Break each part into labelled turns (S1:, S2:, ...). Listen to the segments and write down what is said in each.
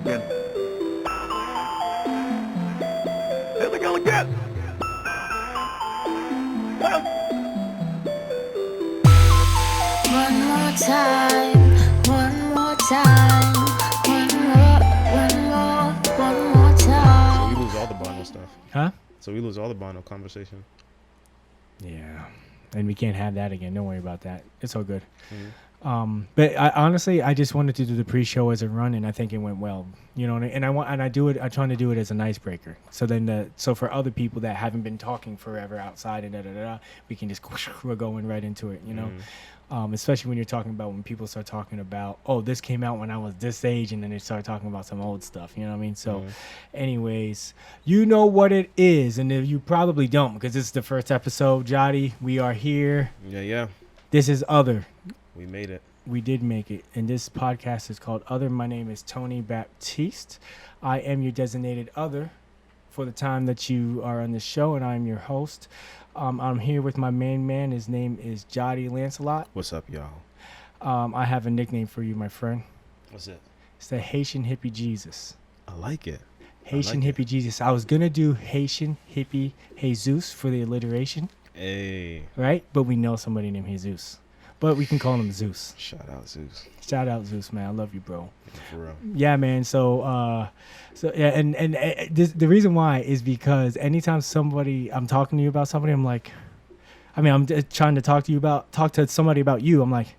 S1: again. Here we go again.
S2: One more time, one more time, one more time.
S3: So we lose all the Bono stuff.
S4: Huh?
S3: So we lose all the Bono conversation.
S4: Yeah. And we can't have that again. Don't worry about that. It's all good.
S3: Mm-hmm.
S4: But honestly, I just wanted to do the pre-show as a run, and I think it went well. You know, and I do it. I try to do it as an icebreaker. So then, so for other people that haven't been talking forever outside and we can just we're going right into it. You know, especially when you're talking about when people start talking about, oh, this came out when I was this age, and then they start talking about some old stuff. You know what I mean? So, anyways, you know what it is, and if you probably don't because this is the first episode. Jahdy, we are here.
S3: Yeah.
S4: This is Other.
S3: We made it.
S4: We did make it. And this podcast is called Other. My name is Tony Baptiste. I am your designated other for the time that you are on the show, and I'm your host. I'm here with my main man. His name is Jahdy Lancelot.
S3: What's up, y'all?
S4: I have a nickname for you, my friend.
S3: What's it?
S4: It's the Haitian Hippie Jesus.
S3: I like it.
S4: Haitian
S3: like
S4: Hippie Jesus. I was going to do Haitian Hippie Jesus for the alliteration.
S3: Hey.
S4: Right? But we know somebody named Jesus. But we can call him Zeus.
S3: Shout out Zeus.
S4: Shout out Zeus, man. I love you, bro.
S3: For real.
S4: Yeah, man. So yeah, and the reason why is because anytime I'm talking to you about somebody, I'm like, I'm trying to talk to somebody about you. I'm like,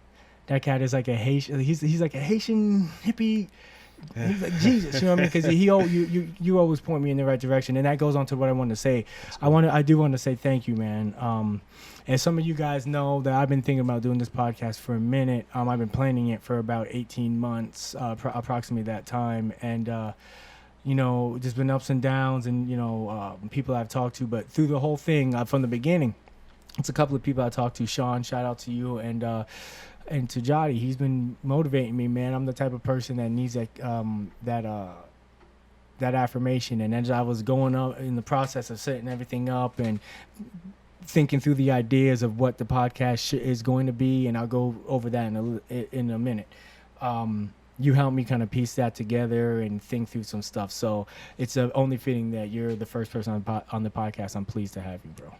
S4: that cat is like a Haitian. He's like a Haitian hippie. He's like Jesus, you know what I mean? Because you always point me in the right direction, and that goes on to what I want to say. Cool. I do want to say thank you, man. And some of you guys know that I've been thinking about doing this podcast for a minute. I've been planning it for about 18 months, approximately that time, and there's been ups and downs, and people I've talked to, but through the whole thing from the beginning, it's a couple of people I talked to. Sean, shout out to you, and to Jahdy, he's been motivating me, man. I'm the type of person that needs that affirmation. And as I was going up in the process of setting everything up and thinking through the ideas of what the podcast is going to be, and I'll go over that in a minute. You helped me kind of piece that together and think through some stuff. So it's only fitting that you're the first person on the podcast. I'm pleased to have you, bro.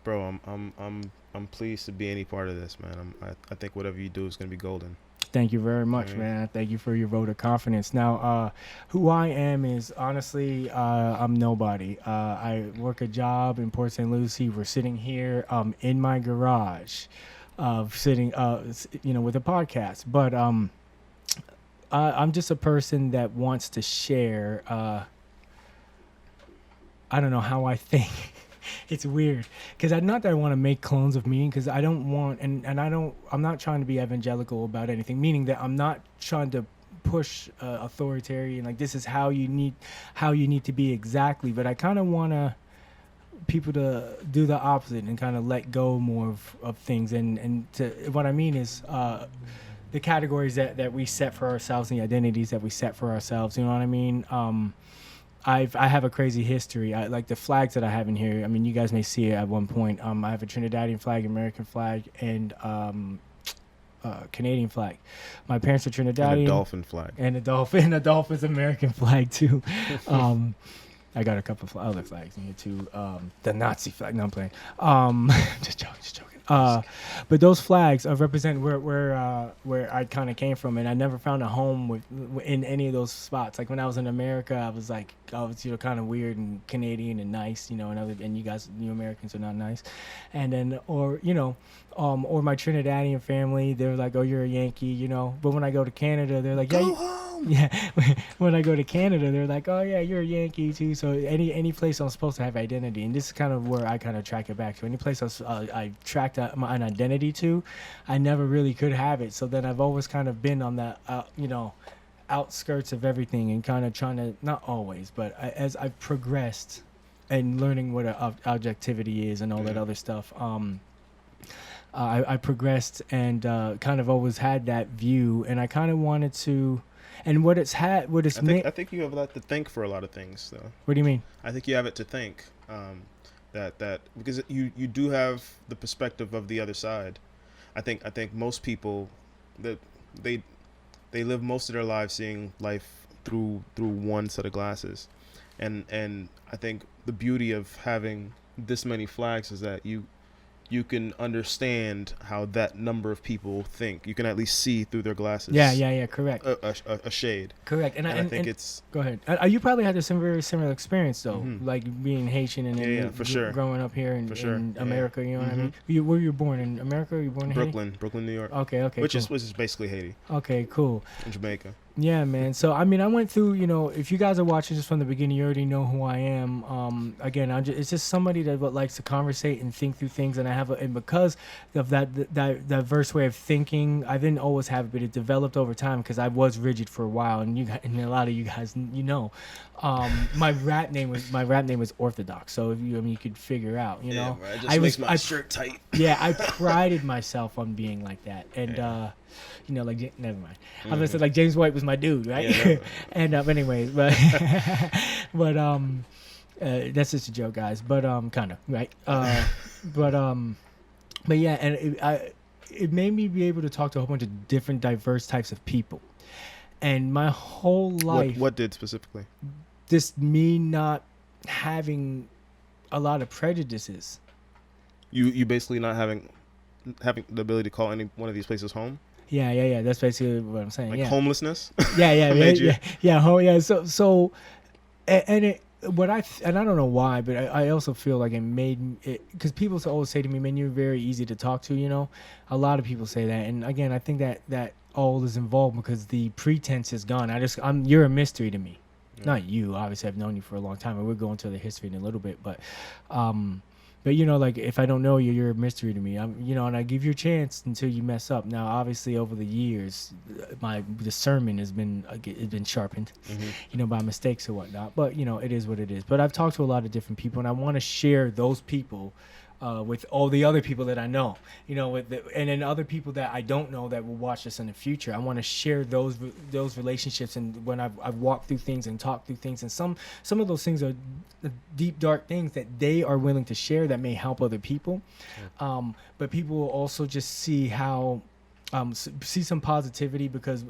S3: Bro, I'm pleased to be any part of this, man. I think whatever you do is gonna be golden.
S4: Thank you very much, man. Thank you for your vote of confidence. Now, who I am is honestly, I'm nobody. I work a job in Port St. Lucie. We're sitting here in my garage, sitting, with a podcast. But I'm just a person that wants to share. I don't know how I think. It's weird because not that I want to make clones of me, because I don't want, I'm not trying to be evangelical about anything, meaning that I'm not trying to push authoritarian, like this is how you need to be exactly, but I kind of want people to do the opposite and kind of let go more of things, and to what I mean is the categories that we set for ourselves and the identities that we set for ourselves, you know what I mean? I have a crazy history. I like the flags that I have in here. I mean, you guys may see it at one point. I have a Trinidadian flag, American flag, and Canadian flag. My parents are Trinidadian.
S3: And a dolphin flag.
S4: And a dolphin's American flag too. I got a couple of other flags in here too. The Nazi flag. No, I'm playing. Just joking. But those flags represent where I kind of came from, and I never found a home in any of those spots. Like when I was in America, I was kind of weird and Canadian and nice, and you guys, you Americans are not nice. And then, or my Trinidadian family, they're like, oh, you're a Yankee, But when I go to Canada, they're like,
S3: go home.
S4: Yeah. When I go to Canada, they're like, oh yeah, you're a Yankee too. So any place I'm supposed to have identity, and this is kind of where I kind of track it back to. Any place I tracked an identity to, I never really could have it. So then I've always kind of been on that, outskirts of everything, and kind of trying to, not always, but as I've progressed and learning what objectivity is and all that other stuff, I progressed and kind of always had that view, and I kind of wanted to. And I think
S3: you have a lot to thank for a lot of things, though.
S4: What do you mean?
S3: I think you have it to thank, that because you do have the perspective of the other side. I think most people that they live most of their lives seeing life through one set of glasses, and I think the beauty of having this many flags is that you can understand how that number of people think. You can at least see through their glasses.
S4: Yeah, correct.
S3: A shade.
S4: Correct. And
S3: I think it's...
S4: Go ahead. You probably had a very similar experience, though, like being Haitian and
S3: for sure.
S4: growing up here in America, you know what I mean? Where you born? In America? Were you born in Haiti?
S3: Brooklyn, New York.
S4: Okay,
S3: Which
S4: cool.
S3: is basically Haiti.
S4: Okay, cool.
S3: In Jamaica.
S4: Yeah, man. So, I mean, I went through, if you guys are watching this from the beginning, you already know who I am. Again, it's just somebody that likes to conversate and think through things. And and because of that diverse way of thinking, I didn't always have it, but it developed over time because I was rigid for a while. And a lot of you guys, my rap name was Orthodox. So, you could figure out,
S3: Yeah, right. It just makes my shirt tight.
S4: Yeah, I prided myself on being like that. And, never mind. I was gonna say, like, James White was my dude, right?
S3: Yeah,
S4: And anyways, but that's just a joke, guys. But kind of right. But yeah, and it made me be able to talk to a whole bunch of different, diverse types of people. And my whole life,
S3: what did specifically?
S4: Just me not having a lot of prejudices.
S3: You basically not having the ability to call any one of these places home.
S4: Yeah. That's basically what I'm saying.
S3: Like
S4: yeah.
S3: homelessness.
S4: Yeah. So, and I don't know why, but I also feel like it made it, because people always say to me, "Man, you're very easy to talk to." A lot of people say that, and again, I think that all is involved because the pretense is gone. You're a mystery to me. Yeah. Not you, obviously. I've known you for a long time, and we'll go into the history in a little bit, but. But like if I don't know you, you're a mystery to me. And I give you a chance until you mess up. Now, obviously, over the years, my discernment has been sharpened, by mistakes or whatnot. But it is what it is. But I've talked to a lot of different people, and I want to share those people with all the other people that I know, and then other people that I don't know that will watch this in the future. I want to share those relationships, and when I've walked through things and talked through things, and some of those things are deep, dark things that they are willing to share that may help other people. But people will also just see how see some positivity, because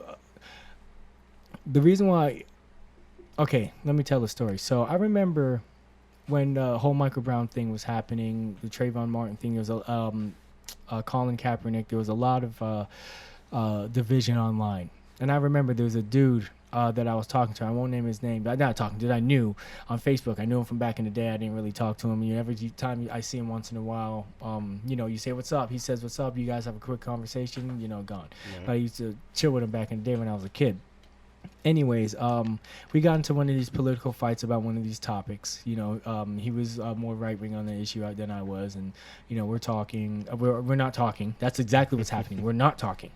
S4: the reason why. Okay, let me tell the story. So I remember when the whole Michael Brown thing was happening, the Trayvon Martin thing, there was Colin Kaepernick, there was a lot of division online. And I remember there was a dude that I was talking to. I won't name his name, but not talking to. I knew on Facebook. I knew him from back in the day. I didn't really talk to him. Every time I see him once in a while, you say, "What's up?" He says, "What's up?" You guys have a quick conversation, gone. Yeah. But I used to chill with him back in the day when I was a kid. Anyways, we got into one of these political fights about one of these topics. He was more right wing on the issue than I was, and we're talking. We're not talking. That's exactly what's happening. We're not talking.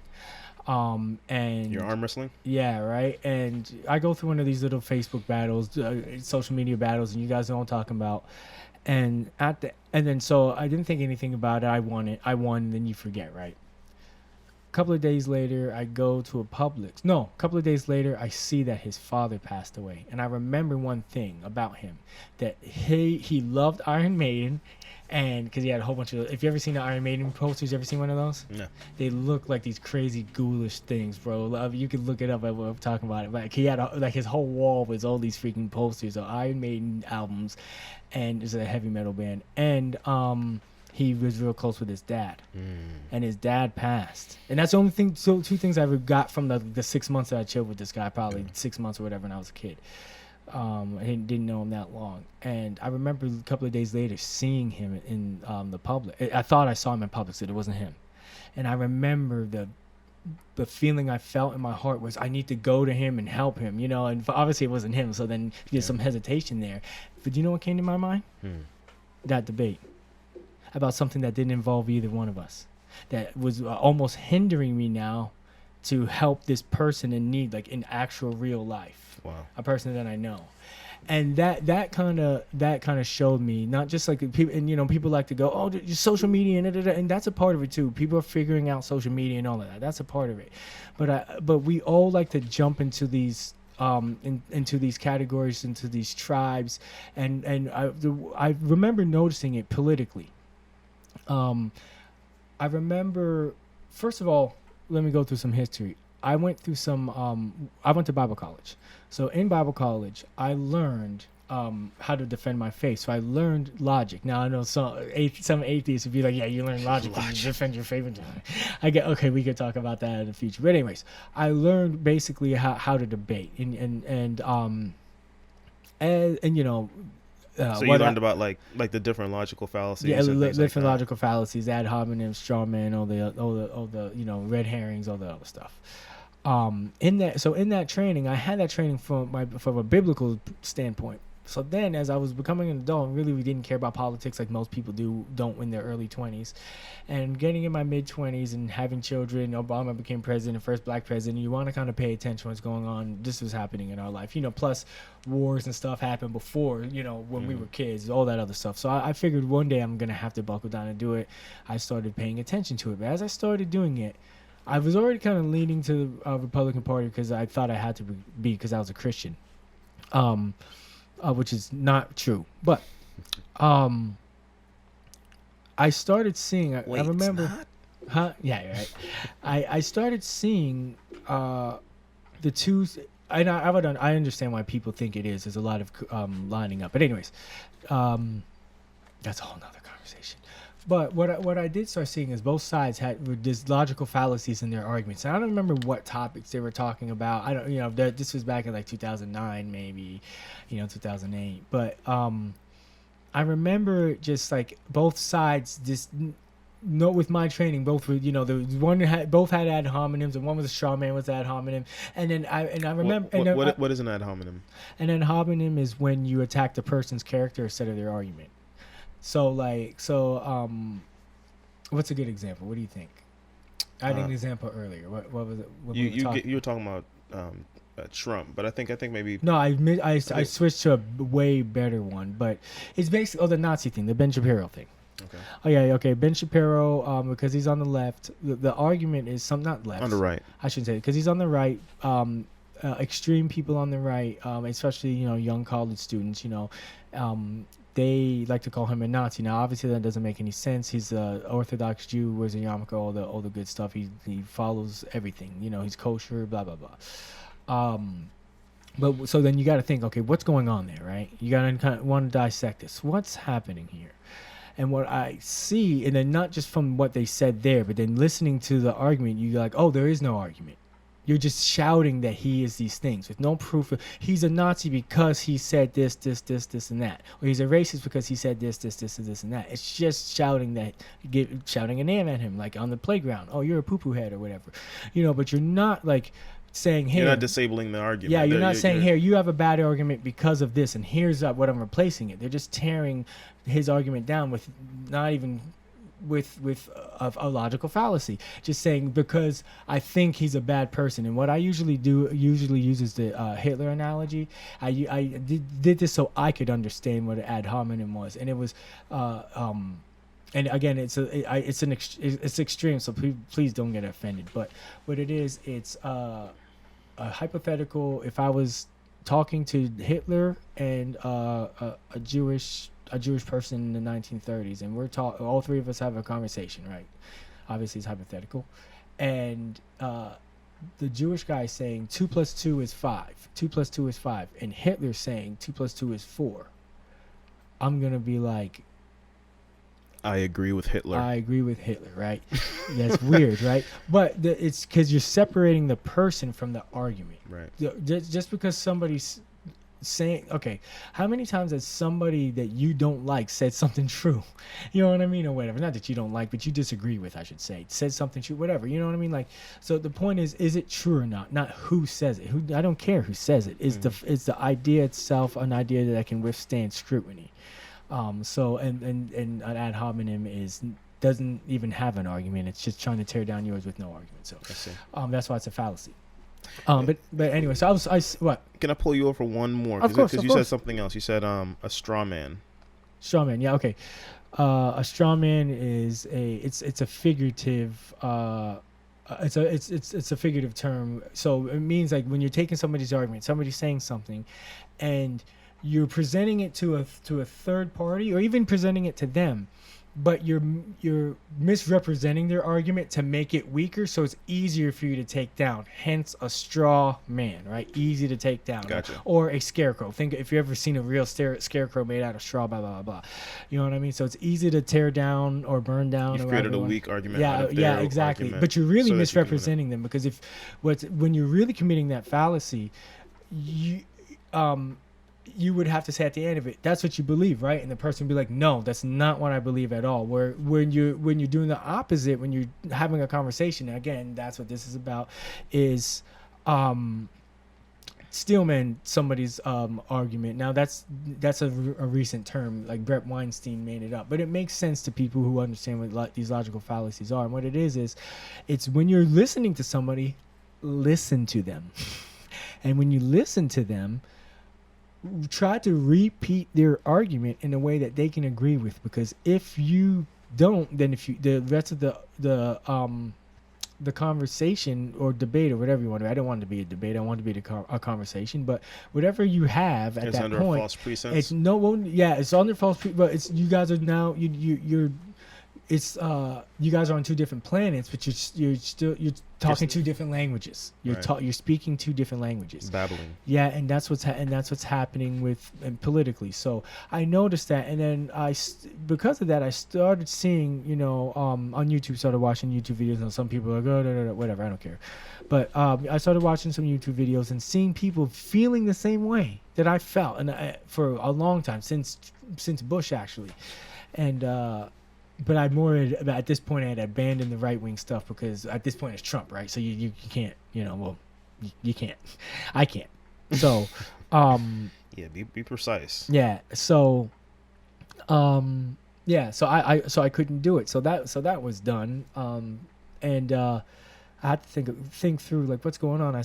S4: And
S3: you're arm wrestling.
S4: Yeah, right. And I go through one of these little Facebook battles, social media battles, and you guys know what I'm talking about. And then so I didn't think anything about it. I won. And then you forget, right? A couple of days later, I go to a Publix. No, a couple of days later, I see that his father passed away. And I remember one thing about him, that he loved Iron Maiden, and because he had a whole bunch of... If you ever seen the Iron Maiden posters, you ever seen one of those?
S3: No.
S4: They look like these crazy ghoulish things, bro. You can look it up when I'm talking about it. Like, he had his whole wall was all these freaking posters of Iron Maiden albums, and it's a heavy metal band. And he was real close with his dad, and his dad passed. And that's the only thing. So two things I ever got from the 6 months that I chilled with this guy, probably 6 months or whatever, when I was a kid. I didn't know him that long. And I remember a couple of days later seeing him in the public. I thought I saw him in public, so it wasn't him. And I remember the feeling I felt in my heart was I need to go to him and help him, and obviously it wasn't him. So then there's some hesitation there. But do you know what came to my mind? That debate about something that didn't involve either one of us, that was almost hindering me now to help this person in need, like in actual real life.
S3: Wow.
S4: A person that I know. And that kind of showed me, not just like people, and people like to go, oh, social media and that's a part of it too. People are figuring out social media and all of that. That's a part of it. But we all like to jump into these into these categories, into these tribes, and I remember noticing it politically. I remember, first of all, let me go through some history. I went through I went to Bible college. So in Bible college, I learned how to defend my faith. So I learned logic. Now I know some atheists would be like, yeah, you learn logic when you defend your faith. I get, okay, we could talk about that in the future. But anyways, I learned basically how to debate and you know.
S3: So you learned about like the different logical fallacies.
S4: Yeah,
S3: and things
S4: different
S3: like
S4: logical fallacies, ad hominem, straw man, all the you know, red herrings, all the other stuff. In that training, I had that training from a biblical standpoint. So then, as I was becoming an adult, really we didn't care about politics like most people don't in their early 20s, and getting in my mid 20s and having children. Obama became president, the first black president. You want to kind of pay attention to what's going on. This was happening in our life, you know. Plus, wars and stuff happened before, you know, when we were kids, all that other stuff. So I figured one day I'm gonna have to buckle down and do it. I started paying attention to it, but as I started doing it, I was already kind of leaning to the Republican Party because I thought I had to be because I was a Christian. Which is not true, but I started seeing. I remember, huh? Yeah, you're right. I started seeing the two. I understand why people think it is. There's a lot of lining up, but anyways, that's a whole nother conversation. But what I did start seeing is both sides had these logical fallacies in their arguments. And I don't remember what topics they were talking about. I don't, you know, this was back in like 2009, maybe, you know, 2008. But I remember just like both sides just. No, with my training, both were, you know, both had ad hominems, and one was a straw man with ad hominem, and then I remember.
S3: What is an ad hominem?
S4: An ad hominem is when you attack the person's character instead of their argument. So what's a good example? What do you think? I had an example earlier. What was it?
S3: You were talking about Trump, but I think maybe
S4: no. I switched to a way better one, but it's basically the Nazi thing, the Ben Shapiro thing.
S3: Okay.
S4: Oh yeah, okay. Ben Shapiro, because he's on the left. The argument is not left.
S3: On the right.
S4: I shouldn't say because he's on the right. Extreme people on the right, especially, you know, young college students. You know, they like to call him a Nazi. Now, obviously, that doesn't make any sense. He's an Orthodox Jew, wears a yarmulke, all the good stuff. He follows everything. You know, he's kosher, blah blah blah. But so then you got to think, okay, what's going on there, right? You got to kind of want to dissect this. What's happening here? And what I see, and then not just from what they said there, but then listening to the argument, you're like, oh, there is no argument. You're just shouting that he is these things with no proof. He's a Nazi because he said this, and that. Or he's a racist because he said this, and that. It's just shouting shouting a name at him, like on the playground. Oh, you're a poo-poo head or whatever. You know, but you're not like saying, here.
S3: You're not disabling the argument.
S4: Yeah, you're not saying, here, you have a bad argument because of this, and here's what I'm replacing it. They're just tearing his argument down with not even with a logical fallacy, just saying because I think he's a bad person. And what I usually use is the Hitler analogy. I did this so I could understand what an ad hominem was, and it was and again it's extreme, so please don't get offended, but what it is, it's a hypothetical. If I was talking to Hitler and a Jewish person in the 1930s, and all three of us have a conversation, right? Obviously it's hypothetical, and the Jewish guy is saying 2 + 2 is 5, 2 + 2 is 5, and Hitler's saying 2 + 2 is 4. I'm gonna be like,
S3: I agree with Hitler.
S4: Right? That's weird, right? But it's because you're separating the person from the argument,
S3: right?
S4: Just because somebody's saying, okay, how many times has somebody that you don't like said something true? You know what I mean? Or whatever. Not that you don't like, but you disagree with, I should say. Said something true, whatever. You know what I mean? Like, so the point is it true or not? Not who says it. I don't care who says it. It's the idea itself, an idea that can withstand scrutiny. So an ad hominem doesn't even have an argument. It's just trying to tear down yours with no argument. So that's why it's a fallacy. But anyway, so what?
S3: Can I pull you over for one more?
S4: Of course,
S3: because you said something else. You said a straw man.
S4: Straw man, yeah, okay. A straw man is it's a figurative it's a figurative term. So it means like when you're taking somebody's argument, somebody's saying something, and you're presenting it to a third party, or even presenting it to them, but you're misrepresenting their argument to make it weaker, so it's easier for you to take down. Hence, a straw man, right? Easy to take down.
S3: Gotcha.
S4: Or a scarecrow. Think if you ever seen a real scarecrow made out of straw, blah blah blah. You know what I mean? So it's easy to tear down or burn down.
S3: You've
S4: or
S3: created a
S4: whatever.
S3: weak argument. out of
S4: Yeah,
S3: their
S4: exactly.
S3: argument
S4: But you're really
S3: so that you can win it.
S4: misrepresenting them, because when you're really committing that fallacy, you would have to say at the end of it, that's what you believe, right? And the person would be like, no, that's not what I believe at all. Where when you're doing the opposite, when you're having a conversation, again, that's what this is about, is steelman somebody's argument. Now that's a recent term, like Brett Weinstein made it up, but it makes sense to people who understand what these logical fallacies are. And what it is it's when you're listening to somebody, listen to them. And when you listen to them, try to repeat their argument in a way that they can agree with, because if you don't, then the rest of the conversation or debate or whatever you want to, I don't want it to be a debate, I want it to be a conversation, but whatever you have at that
S3: under
S4: point,
S3: false pretense.
S4: it's no one, it's under false but it's, you guys are now you're it's you guys are on two different planets, but you're talking two different languages. You're speaking two different languages.
S3: Babbling.
S4: Yeah, and that's what's happening with politically. So I noticed that, and then because of that, I started seeing, on YouTube, started watching YouTube videos, and some people are like, oh, whatever, I don't care. But I started watching some YouTube videos and seeing people feeling the same way that I felt, and for a long time, since Bush actually, and. But at this point, I had abandoned the right-wing stuff, because at this point it's Trump, right? So you can't, you can't. I can't. So,
S3: yeah, be precise.
S4: Yeah. So, So I couldn't do it. So that was done. And I had to think through, like, what's going on. I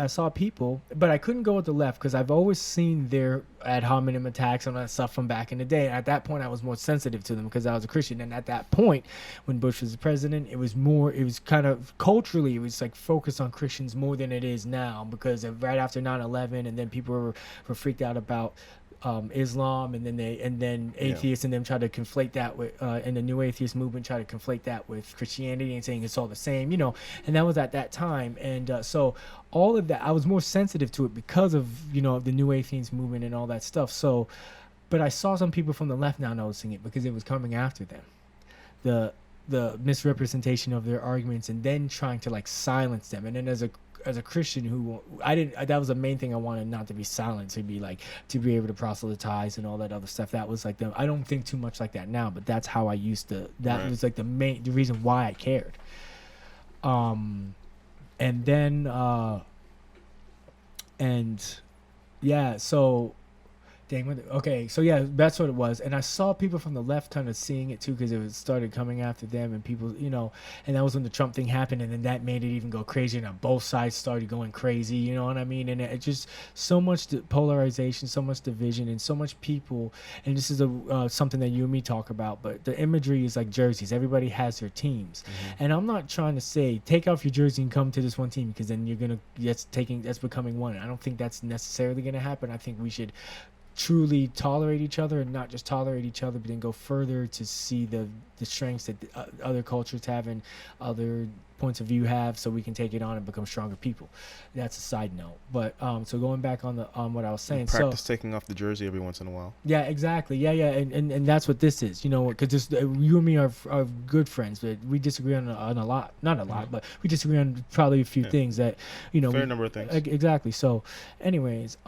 S4: saw people, but I couldn't go with the left, because I've always seen their ad hominem attacks on that stuff from back in the day. And at that point, I was more sensitive to them because I was a Christian. And at that point, when Bush was the president, it was kind of culturally, it was like focused on Christians more than it is now, because of right after 9/11, and then people were freaked out about Islam, and then atheists and them try to conflate that with and the new atheist movement try to conflate that with Christianity and saying it's all the same, and that was at that time. And so all of that, I was more sensitive to it because of the new atheist movement and all that stuff. So, but I saw some people from the left now noticing it, because it was coming after them, the misrepresentation of their arguments, and then trying to like silence them. And then as a Christian that was the main thing I wanted, not to be silent, to be able to proselytize and all that other stuff. That was like I don't think too much like that now, but that's how I used to, was like the reason why I cared. And then, so dang, okay, so yeah, that's what it was. And I saw people from the left kind of seeing it too, because it started coming after them, and people, and that was when the Trump thing happened, and then that made it even go crazy, and both sides started going crazy, you know what I mean? And it just, so much polarization, so much division, and so much people, and this is something that you and me talk about, but the imagery is like jerseys. Everybody has their teams. Mm-hmm. And I'm not trying to say, take off your jersey and come to this one team, because then that's becoming one. I don't think that's necessarily going to happen. I think we should truly tolerate each other, and not just tolerate each other, but then go further to see the strengths that other cultures have and other points of view have, so we can take it on and become stronger people. That's a side note. But so going back on what I was saying,
S3: practice taking off the jersey every once in a while.
S4: Yeah, exactly. Yeah, and that's what this is, because you and me are good friends, but we disagree on a lot, not a lot, but we disagree on probably a few things that
S3: fair number of things.
S4: Exactly. So anyways,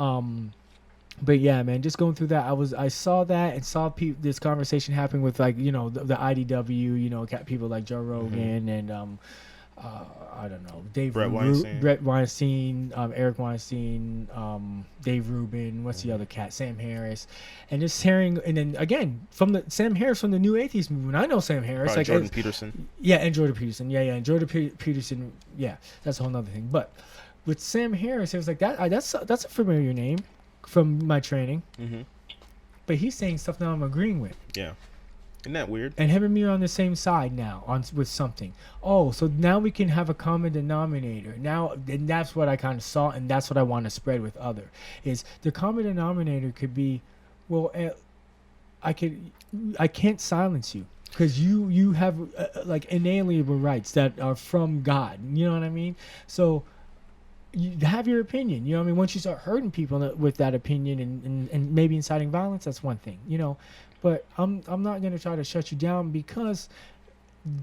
S4: but yeah, man, just going through that, I saw that and saw this conversation happening with, like, the IDW, people like Joe Rogan, and I don't know, Brett Weinstein, Eric Weinstein, Dave Rubin, what's the other cat, Sam Harris, and just hearing, and then again Sam Harris from the New Atheist movement. I know Sam Harris, like
S3: Jordan Peterson.
S4: Yeah, and Jordan Peterson. And Jordan Peterson. Yeah, that's a whole other thing. But with Sam Harris, it was like that's a familiar name from my training. Mm-hmm. But he's saying stuff now I'm agreeing with.
S3: Yeah. Isn't that weird?
S4: And him and me are on the same side now with something. Oh, so now we can have a common denominator. Now, and that's what I kind of saw, and that's what I want to spread with is the common denominator could be, well, I can't silence you. because you have like inalienable rights that are from God. You know what I mean? So you have your opinion. You know what I mean? Once you start hurting people with that opinion and maybe inciting violence, that's one thing. You know, but I'm not gonna try to shut you down because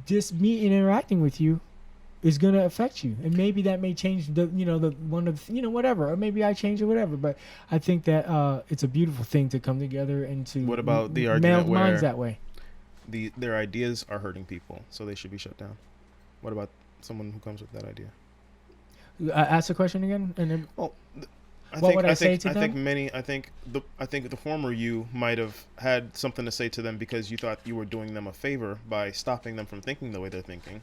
S4: just me interacting with you is gonna affect you, and maybe that may change the one of whatever, or maybe I change or whatever. But I think that it's a beautiful thing to come together and to
S3: What about the argument where
S4: minds that way?
S3: their ideas are hurting people, so they should be shut down? What about someone who comes with that idea?
S4: Ask the question again, and then
S3: Well,
S4: I say to them?
S3: I think the former you might have had something to say to them because you thought you were doing them a favor by stopping them from thinking the way they're thinking,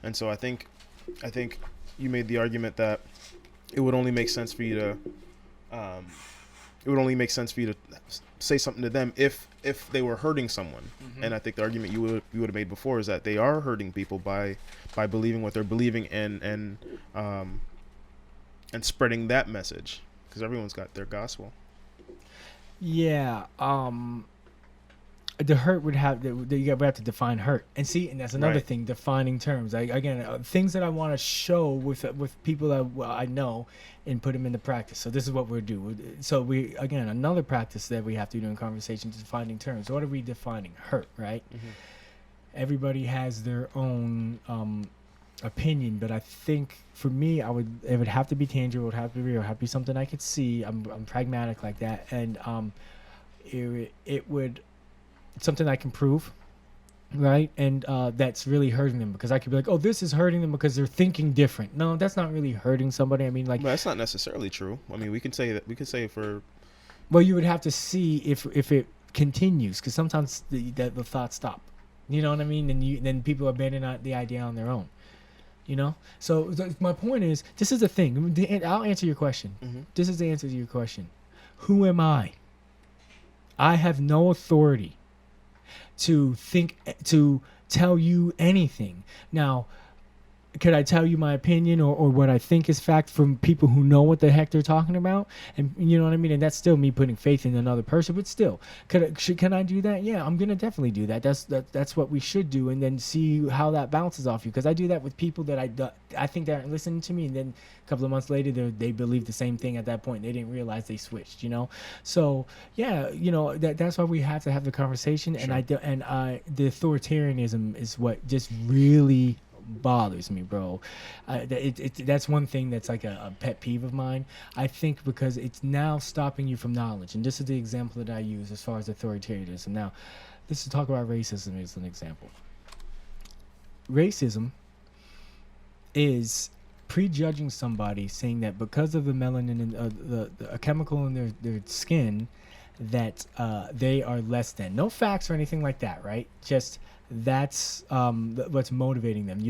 S3: and so I think you made the argument that it would only make sense for you to say something to them if they were hurting someone.
S4: Mm-hmm.
S3: And I think the argument you would have made before is that they are hurting people by believing what they're believing and spreading that message, because everyone's got their gospel.
S4: Yeah, the hurt would have we have to define hurt, and that's another
S3: Right.
S4: thing, defining terms. Things that I want to show with people that I know and put them into practice. So this is what we'll do. So another practice that we have to do in conversation is defining terms. What are we defining? Hurt, right?
S3: Mm-hmm.
S4: Everybody has their own opinion, but I think for me, it would have to be tangible. It would have to be real. It would have to be something I could see. I'm pragmatic like that, and it would something I can prove, right? And that's really hurting them, because I could be like, oh, this is hurting them because they're thinking different. No, that's not really hurting somebody. I mean, like,
S3: But that's not necessarily true. I mean, we can say that. We could say for
S4: well, you would have to see if it continues, because sometimes the thoughts stop. You know what I mean? And then people abandon the idea on their own. You know? So my point is, this is the thing. I'll answer your question.
S3: Mm-hmm.
S4: This is the answer to your question. Who am I? I have no authority to tell you anything. Now, could I tell you my opinion or what I think is fact from people who know what the heck they're talking about? And you know what I mean? And that's still me putting faith in another person, but still, can I do that? Yeah, I'm gonna definitely do that. That's what we should do, and then see how that bounces off you. Because I do that with people that I think they aren't listening to me, and then a couple of months later they believe the same thing at that point. They didn't realize they switched, you know. So yeah, you know, that's why we have to have the conversation.
S3: Sure.
S4: And the authoritarianism is what just really bothers me, bro. That's one thing that's like a pet peeve of mine. I think because it's now stopping you from knowledge, and this is the example that I use as far as authoritarianism. Now, let's talk about racism as an example. Racism is prejudging somebody, saying that because of the melanin and a chemical in their skin, that they are less than. No facts or anything like that, right? Just that's what's motivating them.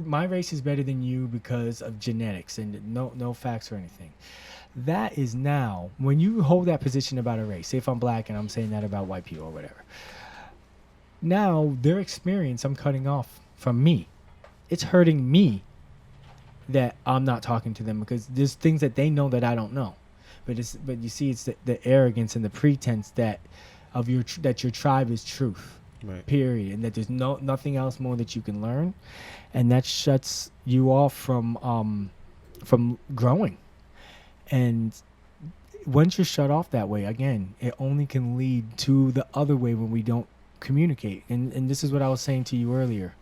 S4: My race is better than you because of genetics, and no facts or anything. That is now, when you hold that position about a race, say if I'm black and I'm saying that about white people or whatever, now their experience I'm cutting off from me. It's hurting me that I'm not talking to them, because there's things that they know that I don't know. But you see, it's the arrogance and the pretense that your tribe is truth.
S3: Right.
S4: Period. And that there's nothing else more that you can learn, and that shuts you off from growing. And once you're shut off that way, again, it only can lead to the other way when we don't communicate. And this is what I was saying to you earlier.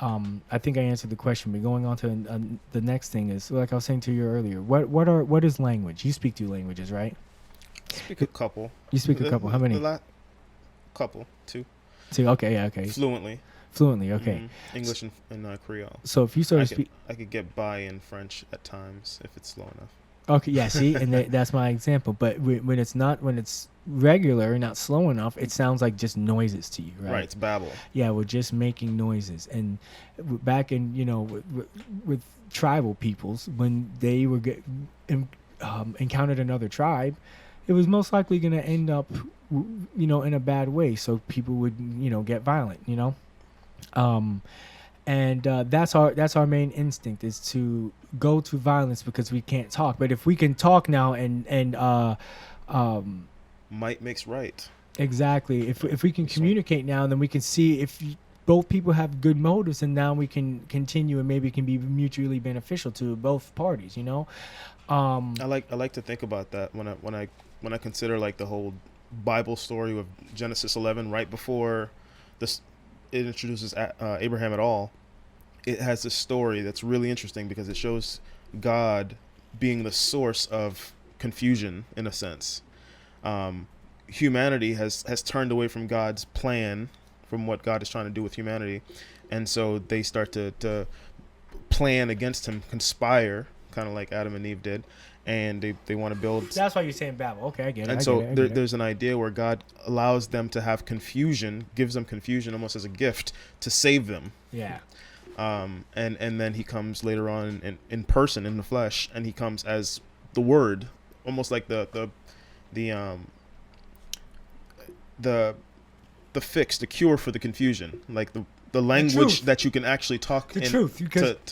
S4: I think I answered the question, but going on to the next thing is, like I was saying to you earlier, what is language? You speak 2 languages, right?
S3: I speak a couple.
S4: You speak a couple. How many?
S3: Couple. 2.
S4: 2. Okay, yeah, okay.
S3: Fluently.
S4: Okay.
S3: Mm-hmm. English and Creole.
S4: So if you sort of speak,
S3: I could get by in French at times if it's slow enough.
S4: Okay, yeah, see, and that's my example. But when it's regular, not slow enough, it sounds like just noises to you, right?
S3: Right, it's babble.
S4: Yeah, we're just making noises. And back in, with tribal peoples, when they were encountered another tribe, it was most likely going to end up, in a bad way. So people would, get violent, And that's our main instinct, is to go to violence because we can't talk. But if we can talk now and
S3: Might makes right.
S4: Exactly. If we can communicate now, then we can see if both people have good motives, and now we can continue, and maybe it can be mutually beneficial to both parties.
S3: I like to think about that when I consider like the whole Bible story with Genesis 11, right before this it introduces Abraham at all. It has this story that's really interesting because it shows God being the source of confusion in a sense. Humanity has turned away from God's plan, from what God is trying to do with humanity, and so they start to plan against him, conspire, kind of like Adam and Eve did, and they want to build.
S4: That's why you're saying Babel. Okay, I get it.
S3: And so there's an idea where God allows them to have confusion, gives them confusion almost as a gift to save them.
S4: Yeah.
S3: And then he comes later on in person, in the flesh, and he comes as the Word, almost like the fix, the cure for the confusion, like the language that you can actually talk to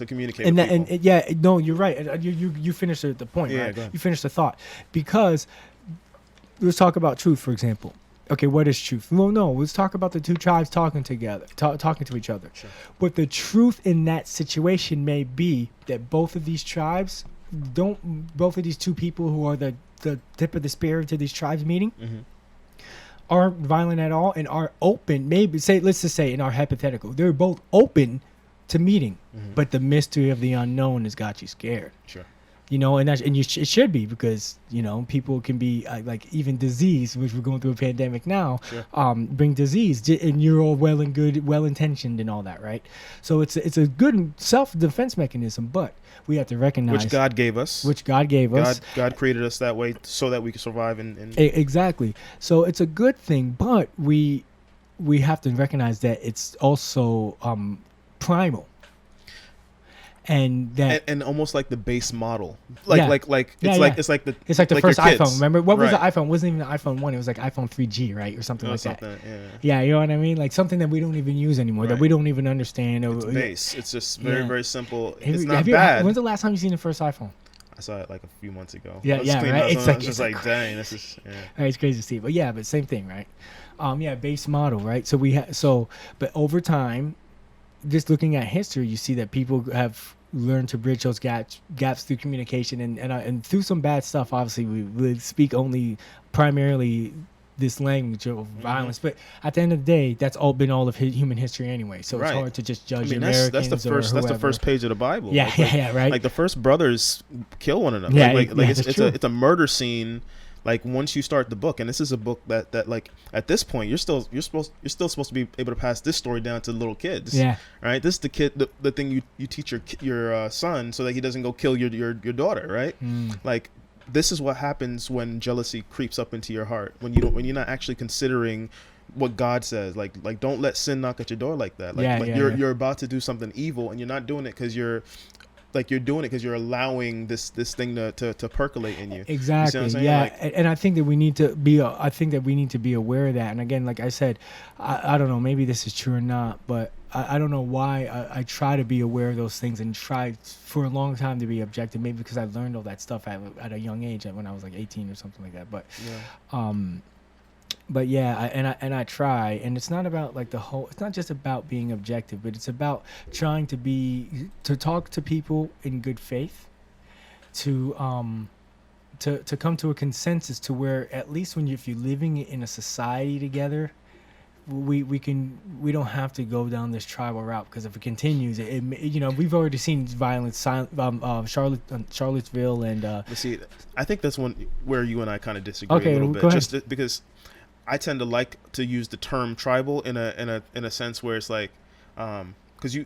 S3: communicate.
S4: And
S3: with
S4: that,
S3: people.
S4: and yeah, no, you're right. You finished the point,
S3: Yeah,
S4: right?
S3: go ahead.
S4: You finished the thought, because let's talk about truth, for example. Okay, what is truth? Well, no, let's talk about the two tribes talking together, talking to each other.
S3: Sure.
S4: But the truth in that situation may be that both of these tribes both of these two people who are the tip of the spear to these tribes meeting,
S3: Mm-hmm.
S4: aren't violent at all and are open. Let's just say in our hypothetical, they're both open to meeting,
S3: Mm-hmm.
S4: but the mystery of the unknown has got you scared.
S3: Sure.
S4: It should be, because people can be like even disease, which we're going through a pandemic now.
S3: Sure.
S4: Bring disease, and you're all well and good, well intentioned, and all that, right? So it's a good self defense mechanism, but we have to recognize
S3: Which God gave us.
S4: God
S3: created us that way so that we can survive.
S4: Exactly. So it's a good thing, but we have to recognize that it's also primal. And that
S3: and almost like the base model, it's like
S4: the
S3: like
S4: first
S3: your kids.
S4: iPhone. Remember what was the
S3: Right.
S4: iPhone? It wasn't even the iPhone 1. It was like iPhone 3G, right, or something like that.
S3: Yeah.
S4: Yeah, you know what I mean? Like something that we don't even use anymore, that
S3: Right.
S4: we don't even understand.
S3: It's base. It's just very,
S4: Yeah.
S3: very simple.
S4: Have
S3: It's
S4: you-
S3: not
S4: have you-
S3: bad.
S4: When's the last time you seen the first iPhone?
S3: I saw it like a few months ago.
S4: Yeah,
S3: I was
S4: yeah,
S3: cleaning
S4: right?
S3: up
S4: It's
S3: something,
S4: like-
S3: I was just
S4: it's
S3: like, dang, this is. Yeah.
S4: Right, it's crazy to see, but yeah, but same thing, right? Base model, right? So but over time, just looking at history, you see that people have learned to bridge those gaps through communication, and through some bad stuff. Obviously, we speak only primarily this language of violence, but at the end of the day, that's all been all of human history anyway. So
S3: Right.
S4: it's hard to just judge
S3: That's
S4: Americans
S3: the first.
S4: or
S3: That's the
S4: whoever.
S3: first page of the Bible.
S4: Yeah, yeah, right.
S3: Like the first brothers kill one another.
S4: Yeah,
S3: like
S4: yeah,
S3: it's
S4: that's true.
S3: it's a murder scene. Like once you start the book, and this is a book that like at this point you're still supposed to be able to pass this story down to little kids.
S4: Yeah.
S3: Right. This is the thing you teach your son so that he doesn't go kill your daughter. Right. Like this is what happens when jealousy creeps up into your heart, when you're not actually considering what God says. Like don't let sin knock at your door like that. You're about to do something evil, and you're not doing it because you're doing it because you're allowing this thing to percolate in you.
S4: Exactly.
S3: You see what I'm saying?
S4: Yeah,
S3: Like,
S4: and I think that we need to be aware of that. And again, like I said, I don't know, maybe this is true or not, but I don't know why I try to be aware of those things and try for a long time to be objective. Maybe because I learned all that stuff at a young age, when I was like 18 or something like that. But
S3: yeah.
S4: But yeah, I try, and it's not about like it's not just about being objective, but it's about trying to talk to people in good faith, to come to a consensus to where at least if you're living in a society together, we don't have to go down this tribal route, because if it continues, we've already seen violence, Charlottesville, and
S3: But see, I think that's one where you and I kind of disagree
S4: Okay,
S3: a little
S4: go
S3: bit,
S4: ahead.
S3: just because I tend to like to use the term tribal in a sense where it's like, because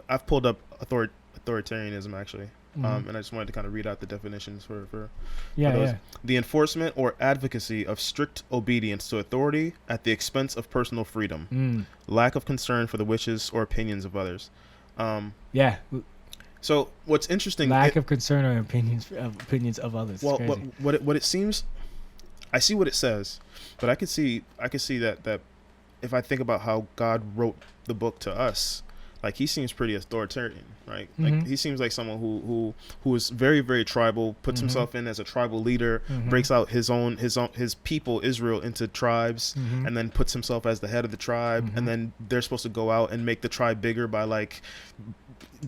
S3: I've pulled up authoritarianism actually. And I just wanted to kind of read out the definitions for those.
S4: yeah.
S3: The enforcement or advocacy of strict obedience to authority at the expense of personal freedom, lack of concern for the wishes or opinions of others.
S4: Yeah,
S3: So what's interesting,
S4: lack of concern or opinions of others.
S3: well,
S4: It's crazy.
S3: what it seems, I see what it says, but I could see that if I think about how God wrote the book to us, like he seems pretty authoritarian, right?
S4: Mm-hmm.
S3: Like he seems like someone who is very, very tribal, puts
S4: Mm-hmm.
S3: himself in as a tribal leader,
S4: Mm-hmm.
S3: breaks out his people Israel into tribes,
S4: Mm-hmm.
S3: and then puts himself as the head of the tribe,
S4: Mm-hmm.
S3: and then they're supposed to go out and make the tribe bigger by like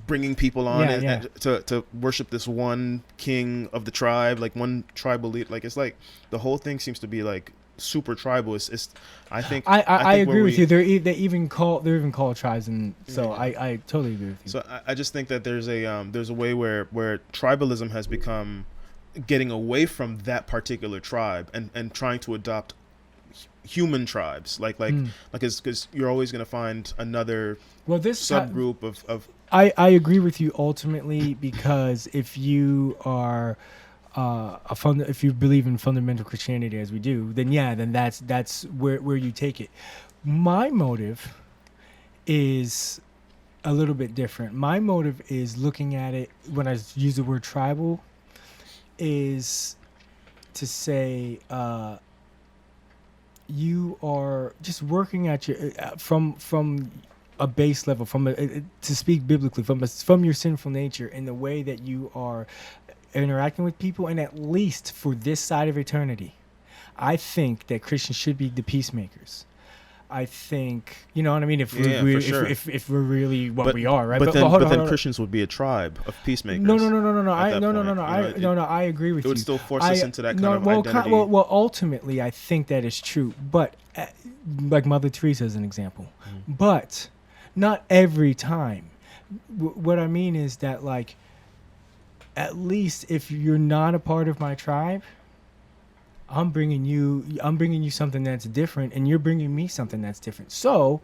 S3: bringing people on and to worship this one king of the tribe, like one tribal leader. Like it's like the whole thing seems to be like super tribal. It's I think
S4: I
S3: think
S4: agree with you. They're even called tribes, and so
S3: Yeah.
S4: I totally agree with you.
S3: So I just think that there's a way where tribalism has become getting away from that particular tribe and trying to adopt human tribes, like because you're always going to find another subgroup of
S4: I agree with you ultimately, because if you are if you believe in fundamental Christianity as we do, then that's where you take it. My motive is a little bit different. My motive is looking at it when I use the word tribal is to say you are just working at your from a base level, to speak biblically, from your sinful nature, in the way that you are interacting with people. And at least for this side of eternity, I think that Christians should be the peacemakers. I think, you know what I mean? If we're really what we are, right?
S3: But then Christians would be a tribe of peacemakers.
S4: No. I agree with you.
S3: It would still force us into that kind of identity.
S4: Well, ultimately, I think that is true. But like Mother Teresa as an example.
S3: Mm-hmm.
S4: But not every time. What I mean is that, like, at least if you're not a part of my tribe, I'm bringing you something that's different, and you're bringing me something that's different. So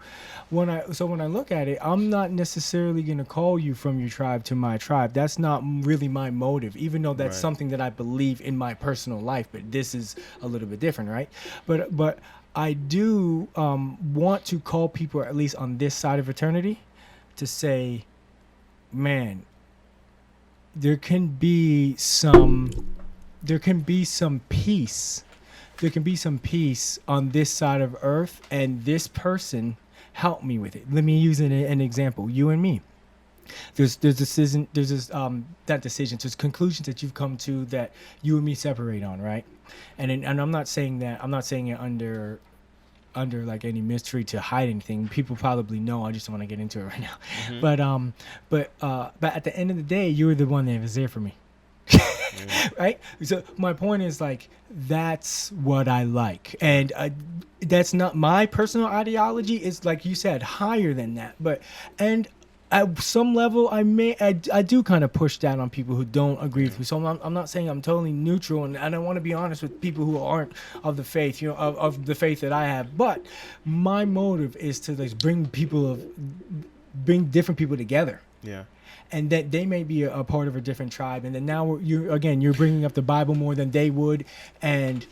S4: when I look at it, I'm not necessarily going to call you from your tribe to my tribe. That's not really my motive, even though that's something that I believe in my personal life. But this is a little bit different, right? But I do want to call people, at least on this side of eternity, to say, man, there can be some peace. There can be some peace on this side of earth, and this person helped me with it. Let me use an example. You and me. There's conclusions that you've come to that you and me separate on, right? And I'm not saying that. I'm not saying it under like any mystery to hide anything. People probably know. I just don't want to get into it right now. Mm-hmm. But at the end of the day, you were the one that was there for me. Right? So my point is, like, that's what I like, and that's not my personal ideology. It's like you said, higher than that. But at some level, I do kind of push that on people who don't agree with me. So I'm not saying I'm totally neutral, and I want to be honest with people who aren't of the faith, you know, of the faith that I have. But my motive is to, like, bring different people together. Yeah. And that they may be a part of a different tribe, and then now you're bringing up the Bible more than they would, and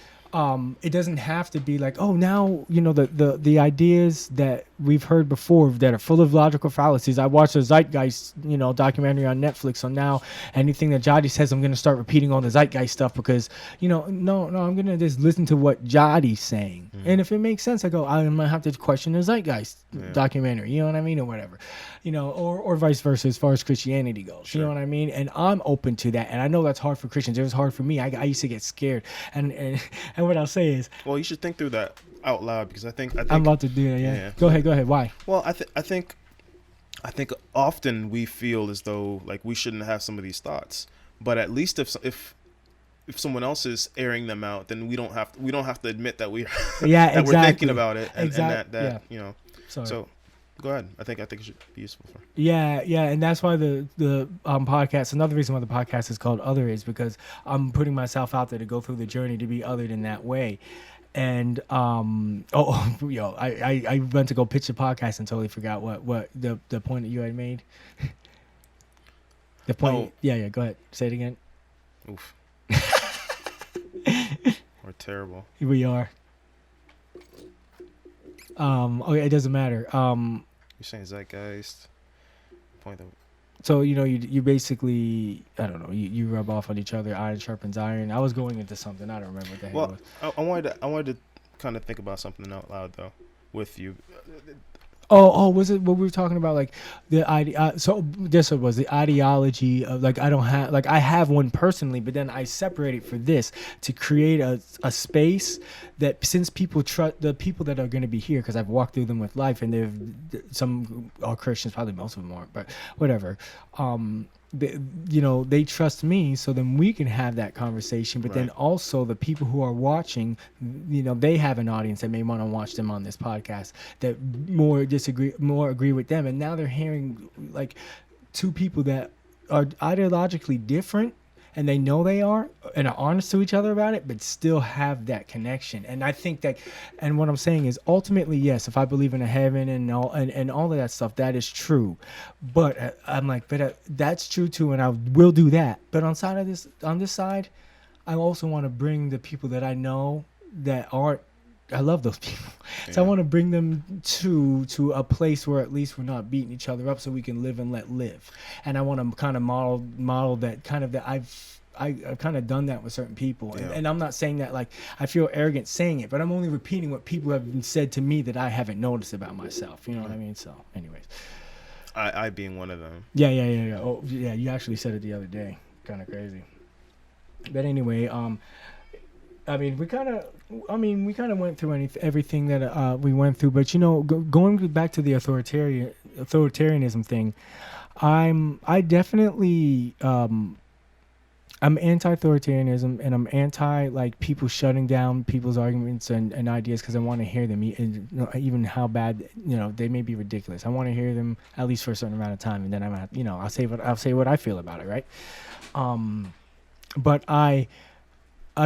S4: it doesn't have to be like, oh, now, you know, the ideas that we've heard before that are full of logical fallacies. I watched a Zeitgeist, you know, documentary on Netflix, so now anything that Jahdy says, I'm going to start repeating all the Zeitgeist stuff because, you know, no, I'm going to just listen to what Jahdy's saying. And if it makes sense, I go, I'm going to have to question the Zeitgeist documentary, you know what I mean, or whatever, you know, or vice versa as far as Christianity goes, you know what I mean? And I'm open to that, and I know that's hard for Christians. It was hard for me. I used to get scared, and what I'll say is,
S3: well, you should think through that out loud, because I think
S4: I'm about to do that. Yeah. Go ahead. Why?
S3: Well, I think often we feel as though, like, we shouldn't have some of these thoughts, but at least if someone else is airing them out, then we don't have to admit that we're we're thinking about it, and that you know. Sorry. So go ahead. I think it should be useful for.
S4: Yeah, and that's why the podcast. Another reason why the podcast is called Other is because I'm putting myself out there to go through the journey to be othered in that way. And I went to go pitch the podcast and totally forgot what the point that you had made. The point. Oh. Yeah. Go ahead. Say it again.
S3: Oof. We're terrible.
S4: We are. Okay, it doesn't matter.
S3: You're saying Zeitgeist. Point that.
S4: So, you know, you basically, I don't know, you rub off on each other. Iron sharpens iron. I was going into something. I don't remember what the hell it was.
S3: I wanted to kind of think about something out loud, though, with you.
S4: Was it what we were talking about? Like so this was the ideology of like I have one personally, but then I separate it for this to create a space that since people trust the people that are going to be here, because I've walked through them with life, and some are Christians, probably most of them aren't, but whatever. They trust me, so then we can have that conversation. But then also the people who are watching, they have an audience that may want to watch them on this podcast that more agree with them. And now they're hearing like two people that are ideologically different, and they know they are, and are honest to each other about it, but still have that connection. And I think that, and what I'm saying is, ultimately, yes, if I believe in a heaven and all of that stuff, that is true. But I'm like, that's true too, and I will do that. But on this side, I also want to bring the people that I know that aren't. I love those people, so I want to bring them to a place where at least we're not beating each other up, so we can live and let live. And I want to kind of model that kind of that I've kind of done that with certain people, and I'm not saying that like I feel arrogant saying it, but I'm only repeating what people have said to me that I haven't noticed about myself. You know what I mean? So, anyways,
S3: I being one of them. Yeah.
S4: Oh, yeah. You actually said it the other day. Kind of crazy. But anyway, we kind of went through everything that we went through, but going back to the authoritarianism thing, I definitely I'm anti-authoritarianism, and I'm anti like people shutting down people's arguments and ideas because I want to hear them, even how bad they may be ridiculous. I want to hear them at least for a certain amount of time, and then I'll say what I feel about it, right? But I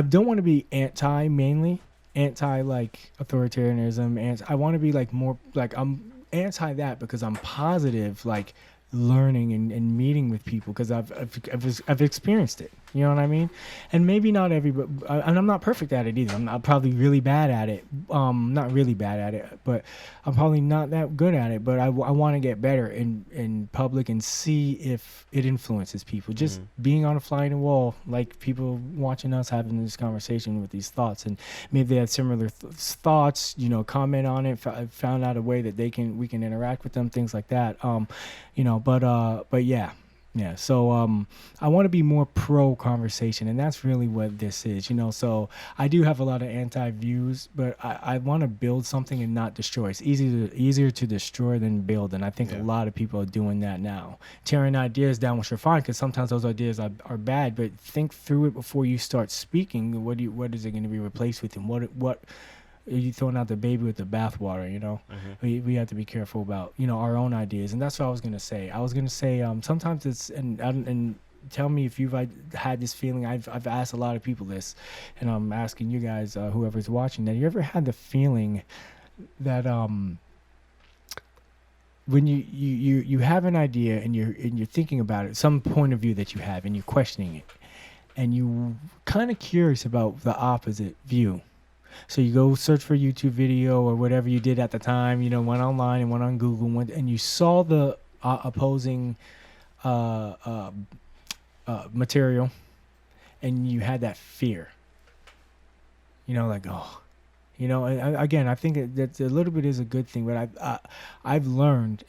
S4: don't want to be mainly anti like authoritarianism, I want to be like more like I'm anti that because I'm positive like learning and meeting with people because I've experienced it. You know what I mean? And maybe not everybody, and I'm not perfect at it either. I'm not probably really bad at it. Not really bad at it, but I'm probably not that good at it. But I want to get better in public and see if it influences people. Just being on a fly in the wall, like people watching us having this conversation with these thoughts, and maybe they had similar thoughts. Comment on it. Found out a way that we can interact with them, things like that. But yeah. Yeah, so I want to be more pro conversation, and that's really what this is, So I do have a lot of anti-views, but I want to build something and not destroy. It's easier to destroy than build, and I think a lot of people are doing that now. Tearing ideas down, which are fine, because sometimes those ideas are bad, but think through it before you start speaking. What is it going to be replaced with, and what are you throwing out the baby with the bathwater? We have to be careful about our own ideas, and that's what I was gonna say. Sometimes it's and tell me if you've had this feeling. I've asked a lot of people this, and I'm asking you guys, whoever's watching, that you ever had the feeling that when you have an idea and you're thinking about it, some point of view that you have, and you're questioning it, and you kind of curious about the opposite view. So you go search for a YouTube video or whatever you did at the time, went online and went on Google, and you saw the opposing material, and you had that fear. Again, I think that a little bit is a good thing, but I've learned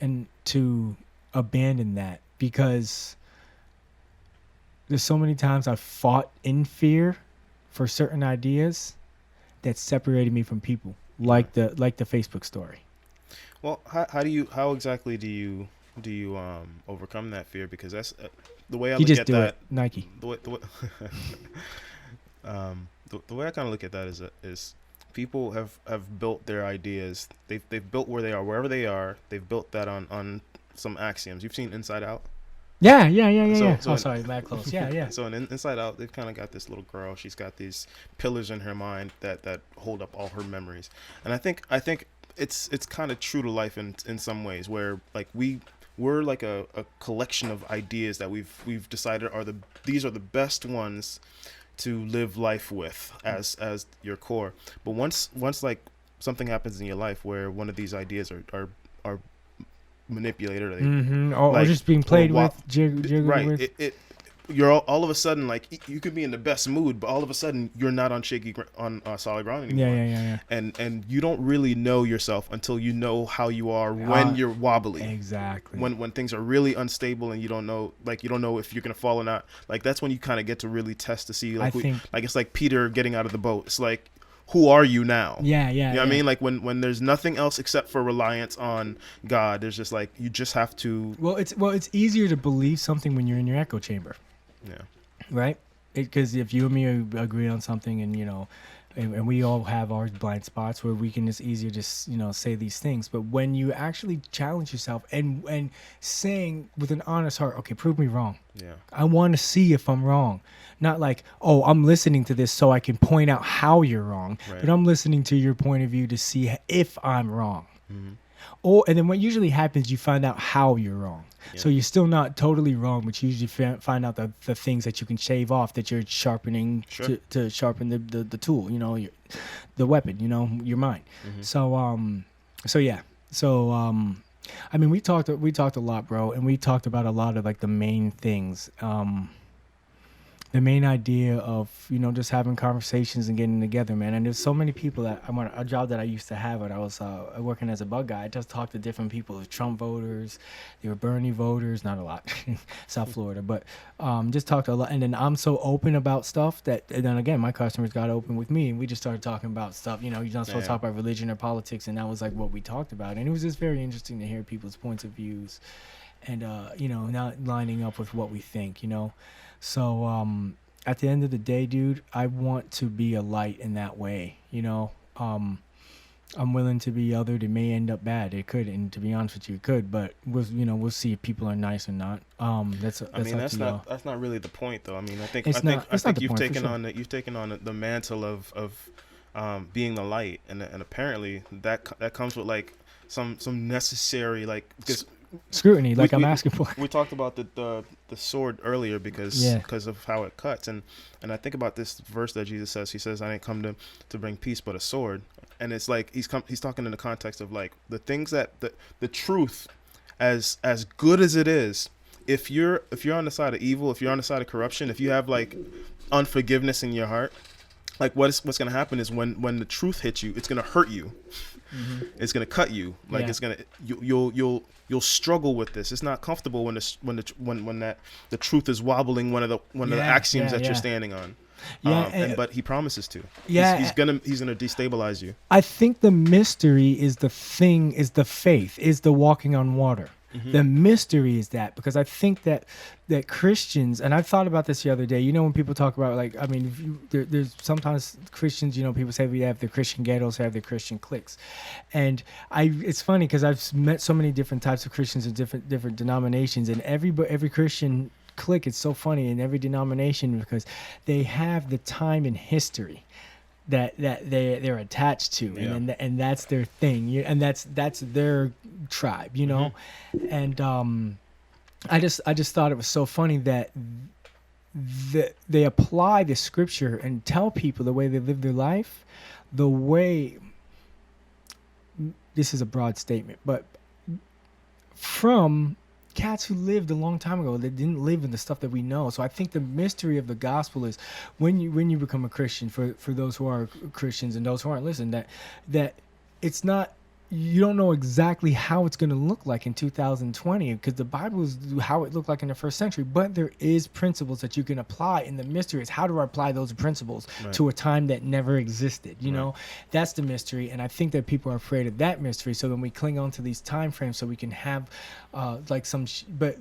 S4: to abandon that because there's so many times I've fought in fear for certain ideas that separated me from people, like the Facebook story.
S3: Well, how exactly do you overcome that fear? Because that's the way I look at that.
S4: Nike.
S3: The way I kind of look at that is people have built their ideas. They've built where they are, wherever they are. They've built that on some axioms. You've seen Inside Out?
S4: Yeah. Sorry, that close. Yeah.
S3: So in Inside Out, they've kind of got this little girl. She's got these pillars in her mind that hold up all her memories. And I think it's kind of true to life in some ways, where like we're like a collection of ideas that we've decided these are the best ones to live life with as your core. But once like something happens in your life where one of these ideas are manipulated, or
S4: or just being played with,
S3: right? With. you're all of a sudden like you could be in the best mood, but all of a sudden you're not on solid ground anymore.
S4: Yeah.
S3: And you don't really know yourself until you know how you are when you're wobbly.
S4: Exactly.
S3: When things are really unstable and you don't know if you're gonna fall or not. Like that's when you kind of get to really test to see like it's like Peter getting out of the boat. It's like, who are you now?
S4: Yeah.
S3: You know what I mean? Like when there's nothing else except for reliance on God, there's just like you just have to.
S4: Well, it's easier to believe something when you're in your echo chamber.
S3: Yeah.
S4: Right? Because if you and me agree on something, and and we all have our blind spots where we can just easier just say these things, but when you actually challenge yourself and saying with an honest heart, okay, prove me wrong.
S3: Yeah.
S4: I want to see if I'm wrong. Not like, oh, I'm listening to this so I can point out how you're wrong,
S3: right.
S4: But I'm listening to your point of view to see if I'm wrong.
S3: Mm-hmm.
S4: And then what usually happens, you find out how you're wrong. Yeah. So you're still not totally wrong, but you usually find out the things that you can shave off that you're sharpening to sharpen the tool, the weapon, your mind. Mm-hmm. So yeah. So I mean, we talked a lot, bro, and we talked about a lot of like the main things. The main idea of just having conversations and getting together, man. And there's so many people that I'm on a job that I used to have when I was working as a bug guy. I just talked to different people, Trump voters, they were Bernie voters, not a lot, South Florida, but just talked a lot. And then I'm so open about stuff and then again, my customers got open with me, and we just started talking about stuff. You're not supposed to talk about religion or politics, and that was like what we talked about. And it was just very interesting to hear people's points of views, and not lining up with what we think, So at the end of the day, dude, I want to be a light in that way. I'm willing to be othered. It may end up bad. It could, and to be honest with you, it could. But we'll see if people are nice or not. That's not
S3: really the point, though. I mean, I think you've taken on the mantle of being the light, and apparently that comes with like some necessary because.
S4: Scrutiny, I'm asking for.
S3: We talked about the sword earlier because of how it cuts, and I think about this verse that Jesus says. He says, "I didn't come to bring peace, but a sword." And it's like he's talking in the context of like the things that the truth, as good as it is, if you're on the side of evil, if you're on the side of corruption, if you have like unforgiveness in your heart, like what's going to happen is when the truth hits you, it's going to hurt you. Mm-hmm. It's gonna cut you. Like it's gonna you'll struggle with this. It's not comfortable when the truth is wobbling one of the axioms that you're standing on. But he promises to. Yeah, he's gonna destabilize you.
S4: I think the mystery is the faith, is the walking on water. Mm-hmm. The mystery is that, because I think that Christians, and I thought about this the other day, when people talk about, like, I mean, there's sometimes Christians, people say we have the Christian ghettos, have the Christian cliques. And it's funny because I've met so many different types of Christians in different denominations, and every Christian clique, it's so funny in every denomination because they have the time in history that they're attached to, and that's their thing, and that's their tribe, mm-hmm. And I just thought it was so funny that they apply the scripture and tell people the way they live their life, the way, this is a broad statement, but from cats who lived a long time ago that didn't live in the stuff that we know. So I think the mystery of the gospel is when you become a Christian, for those who are Christians and those who aren't, listen, that it's not, you don't know exactly how it's going to look like in 2020, because the Bible is how it looked like in the first century, but there is principles that you can apply, and the mystery is how do I apply those principles to a time that never existed, you know? That's the mystery, and I think that people are afraid of that mystery, so then we cling on to these time frames so we can have like some but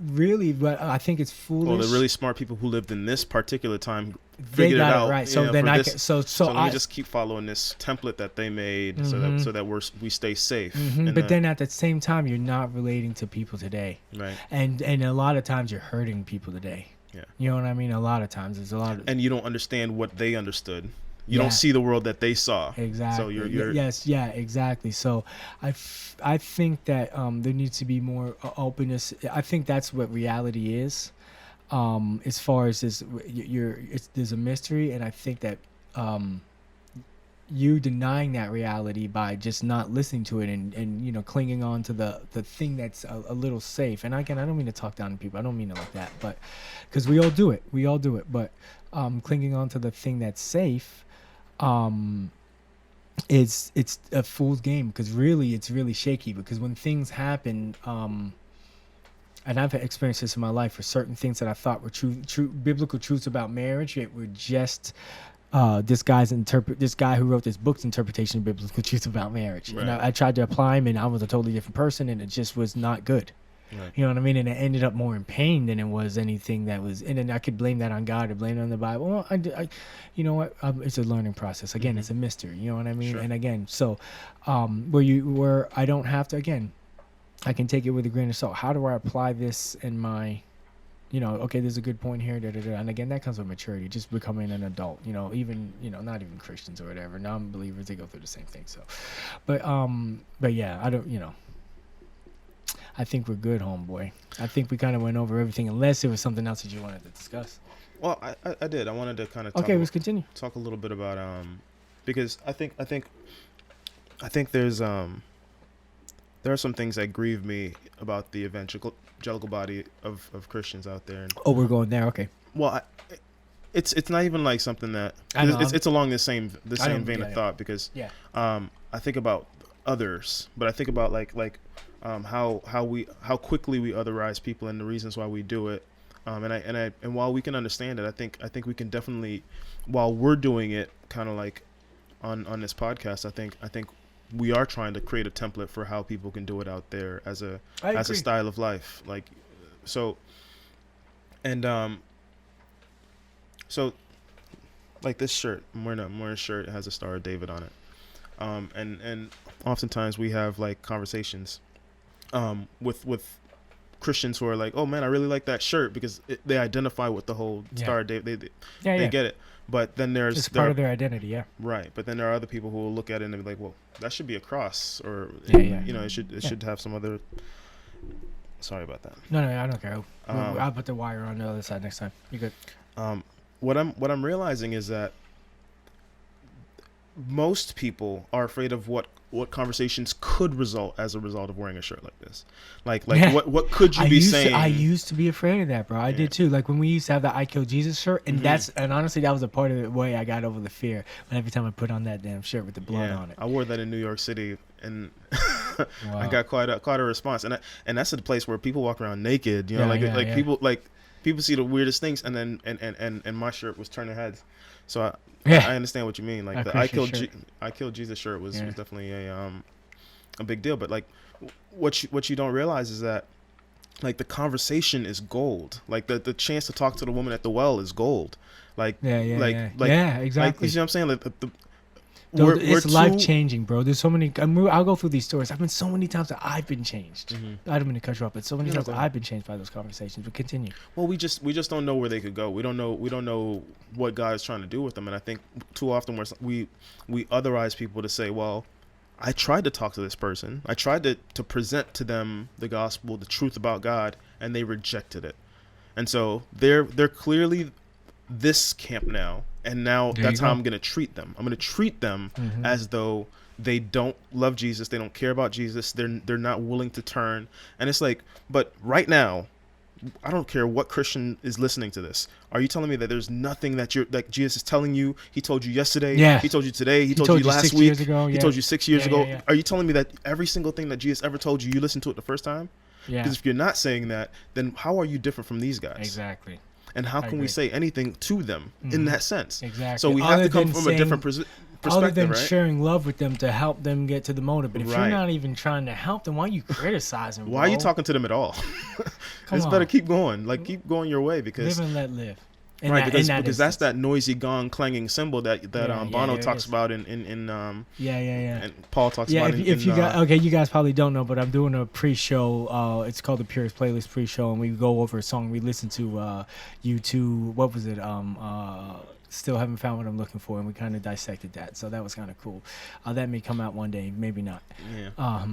S4: I think it's foolish.
S3: Well, the really smart people who lived in this particular time
S4: they got it out, right. So then let
S3: me just keep following this template that they made, mm-hmm. so that we stay safe.
S4: Mm-hmm. But then at the same time, you're not relating to people today,
S3: right? And
S4: a lot of times you're hurting people today.
S3: Yeah,
S4: you know what I mean. A lot of times there's a lot of,
S3: and you don't understand what they understood. You don't see the world that they saw.
S4: Exactly.
S3: So you're
S4: exactly. So I think that there needs to be more openness. I think that's what reality is. As far as this, there's a mystery, and I think that you denying that reality by just not listening to it and clinging on to the thing that's a little safe. And again, I don't mean to talk down to people. I don't mean it like that, but because we all do it. But clinging on to the thing that's safe, it's a fool's game, because really it's really shaky. Because when things happen, and I've experienced this in my life, for certain things that I thought were true biblical truths about marriage, it were just this guy who wrote this book's interpretation of biblical truths about marriage.
S3: Right.
S4: And I tried to apply them, and I was a totally different person, and it just was not good.
S3: Right.
S4: You know what I mean? And it ended up more in pain than it was anything that was. And then I could blame that on God or blame it on the Bible. Well, I you know what? It's a learning process. Again, It's a mystery. You know what I mean?
S3: Sure.
S4: And again, so where I don't have to. Again, I can take it with a grain of salt. How do I apply this in my? Okay, there's a good point here. And again, that comes with maturity, just becoming an adult. Even not even Christians or whatever, non-believers, they go through the same thing. So, but yeah, I don't. I think we're good, homeboy. I think we kind of went over everything, unless there was something else that you wanted to discuss.
S3: Well, I did. I wanted to kind of
S4: let's continue.
S3: Talk a little bit about because I think there's there are some things that grieve me about the evangelical body of Christians out there. And,
S4: we're going there. Okay.
S3: Well, it's not even like something that it's along the same vein of thought, because I think about others, but I think about like how quickly we otherize people and the reasons why we do it. And while we can understand it, I think we can definitely, while we're doing it kind of like on this podcast, I think we are trying to create a template for how people can do it out there as a style of life. Like, so like this shirt, I'm wearing a shirt, it has a Star of David on it. And oftentimes we have like conversations with Christians who are like, oh man, I really like that shirt, because they identify with the whole Star of David. They get it. But then it's part
S4: of their identity, yeah.
S3: Right. But then there are other people who will look at it and be like, well, that should be a cross, or it should have some other. Sorry about that.
S4: No, I don't care. I'll put the wire on the other side next time. You good?
S3: What I'm realizing is that most people are afraid of what conversations could result as a result of wearing a shirt like this. Like what could you be saying?
S4: I used to be afraid of that, bro. I did too. Like when we used to have the I Kill Jesus shirt, and and honestly, that was a part of the way I got over the fear. When every time I put on that damn shirt with the blood on it.
S3: I wore that in New York City, and I got quite a response. And that's the place where people walk around naked. People see the weirdest things, and then and my shirt was turning heads. So I understand what you mean. Like the I Kill Jesus shirt was definitely a big deal. But like what you don't realize is that like the conversation is gold. Like the chance to talk to the woman at the well is gold. Like exactly. Like, you see what I'm saying? Like
S4: it's life changing, bro. There's so many. I'll go through these stories. I've been so many times that I've been changed. I don't mean to cut you off, but so many times that I've been changed by those conversations. But continue.
S3: Well, we just don't know where they could go. We don't know what God is trying to do with them. And I think too often we otherize people to say, well, I tried to talk to this person. I tried to present to them the gospel, the truth about God, and they rejected it. And so they're clearly this camp now. And now that's how I'm going to treat them. I'm going to treat them as though they don't love Jesus. They don't care about Jesus. They're not willing to turn. And it's like, but right now, I don't care what Christian is listening to this. Are you telling me that there's nothing that Jesus is telling you? He told you yesterday. Yeah. He told you today. He told you last week. He told you 6 years ago. Yeah. Are you telling me that every single thing that Jesus ever told you, you listened to it the first time? Yeah. Because if you're not saying that, then how are you different from these guys?
S4: Exactly.
S3: And how can we say anything to them in that sense?
S4: Exactly.
S3: So we have to come from a different perspective,
S4: other than
S3: right?
S4: sharing love with them to help them get to the motive. But if you're not even trying to help them, why are you criticizing?
S3: Why are you talking to them at all? It's better keep going. Like keep going your way, because
S4: live and let live.
S3: Because that's that noisy gong clanging cymbal that Bono talks about in and Paul talks about.
S4: You guys probably don't know, but I'm doing a pre-show. It's called the Purist Playlist pre-show, and we go over a song. We listen to U2. What was it? Still haven't found what I'm looking for, and we kind of dissected that. So that was kind of cool. That may come out one day, maybe not.
S3: Yeah.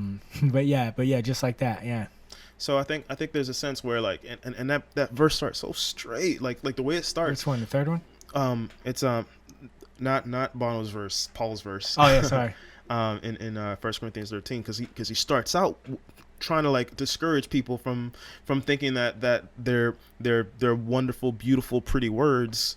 S4: But yeah, just like that. Yeah.
S3: So I think there's a sense where like and that verse starts so straight, like the way it starts.
S4: Which one? The third one?
S3: It's not Bono's verse, Paul's verse.
S4: Oh yeah, sorry.
S3: In 1 Corinthians 13, because he starts out trying to like discourage people from thinking that their wonderful, beautiful, pretty words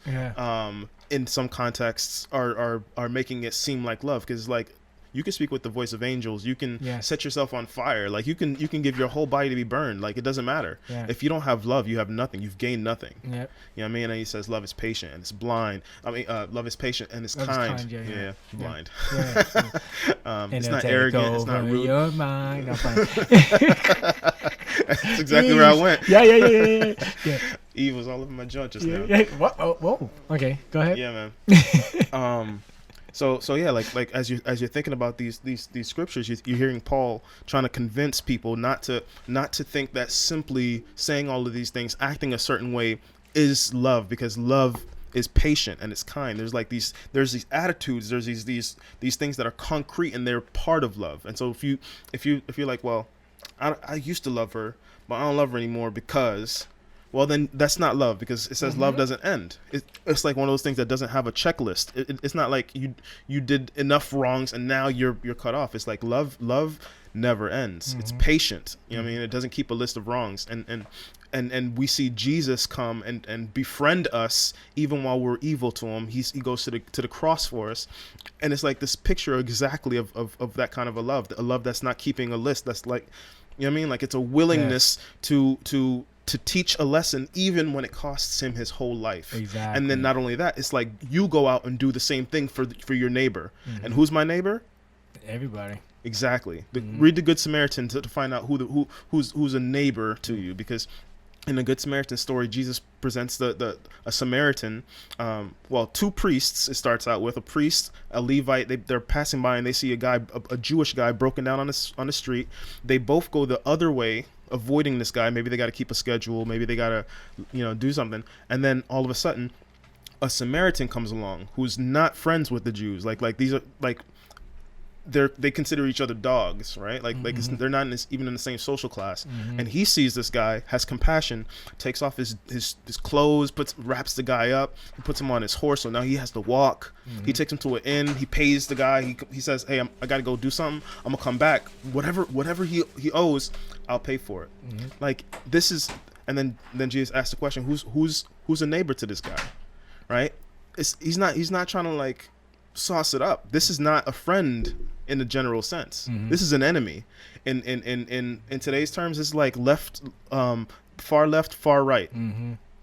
S3: in some contexts are making it seem like love, because like you can speak with the voice of angels, you can set yourself on fire, like you can give your whole body to be burned, like it doesn't matter. If you don't have love, you have nothing, you've gained nothing. You know what I mean? And he says love is patient and it's blind. I mean love is patient and it's kind. Blind. It's not arrogant, it's not rude.
S4: Your mind.
S3: That's exactly where I went.
S4: Yeah.
S3: Eve was all over my joint just now.
S4: What? Whoa. Okay, go ahead.
S3: Yeah, man. So yeah, like as you're thinking about these scriptures, you're hearing Paul trying to convince people not to think that simply saying all of these things, acting a certain way, is love, because love is patient and it's kind. There's these attitudes, there's these things that are concrete and they're part of love. And so if you're like, well, I used to love her, but I don't love her anymore because. Well, then that's not love, because it says love doesn't end. It's like one of those things that doesn't have a checklist. It's not like you did enough wrongs and now you're cut off. It's like love never ends. It's patient. You know what I mean? It doesn't keep a list of wrongs. And we see Jesus come and befriend us even while we're evil to him. He goes to the cross for us. And it's like this picture exactly of that kind of a love that's not keeping a list. That's like, you know what I mean? Like it's a willingness to teach a lesson even when it costs him his whole life.
S4: Exactly.
S3: And then not only that, it's like you go out and do the same thing for your neighbor. And who's my neighbor? Everybody. Exactly. Read the Good Samaritan to find out who's a neighbor to you, because in the Good Samaritan story, Jesus presents a Samaritan, two priests. It starts out with a priest, a Levite. They're passing by and they see a Jewish guy broken down on the street. They both go the other way, avoiding this guy. Maybe they got to keep a schedule, maybe they got to do something, and then all of a sudden a Samaritan comes along who's not friends with the Jews. Like these are like they consider each other dogs, right? Like they're not even in the same social class. And he sees this guy, has compassion, takes off his clothes, wraps the guy up, he puts him on his horse, so now he has to walk. He takes him to an inn, he pays the guy, he says, hey, I gotta go do something, I'm gonna come back, whatever he owes, I'll pay for it. Like this is, and then Jesus asks the question, who's a neighbor to this guy, right? He's not trying to like sauce it up. This is not a friend in the general sense. This is an enemy. In today's terms, it's like far left, far right.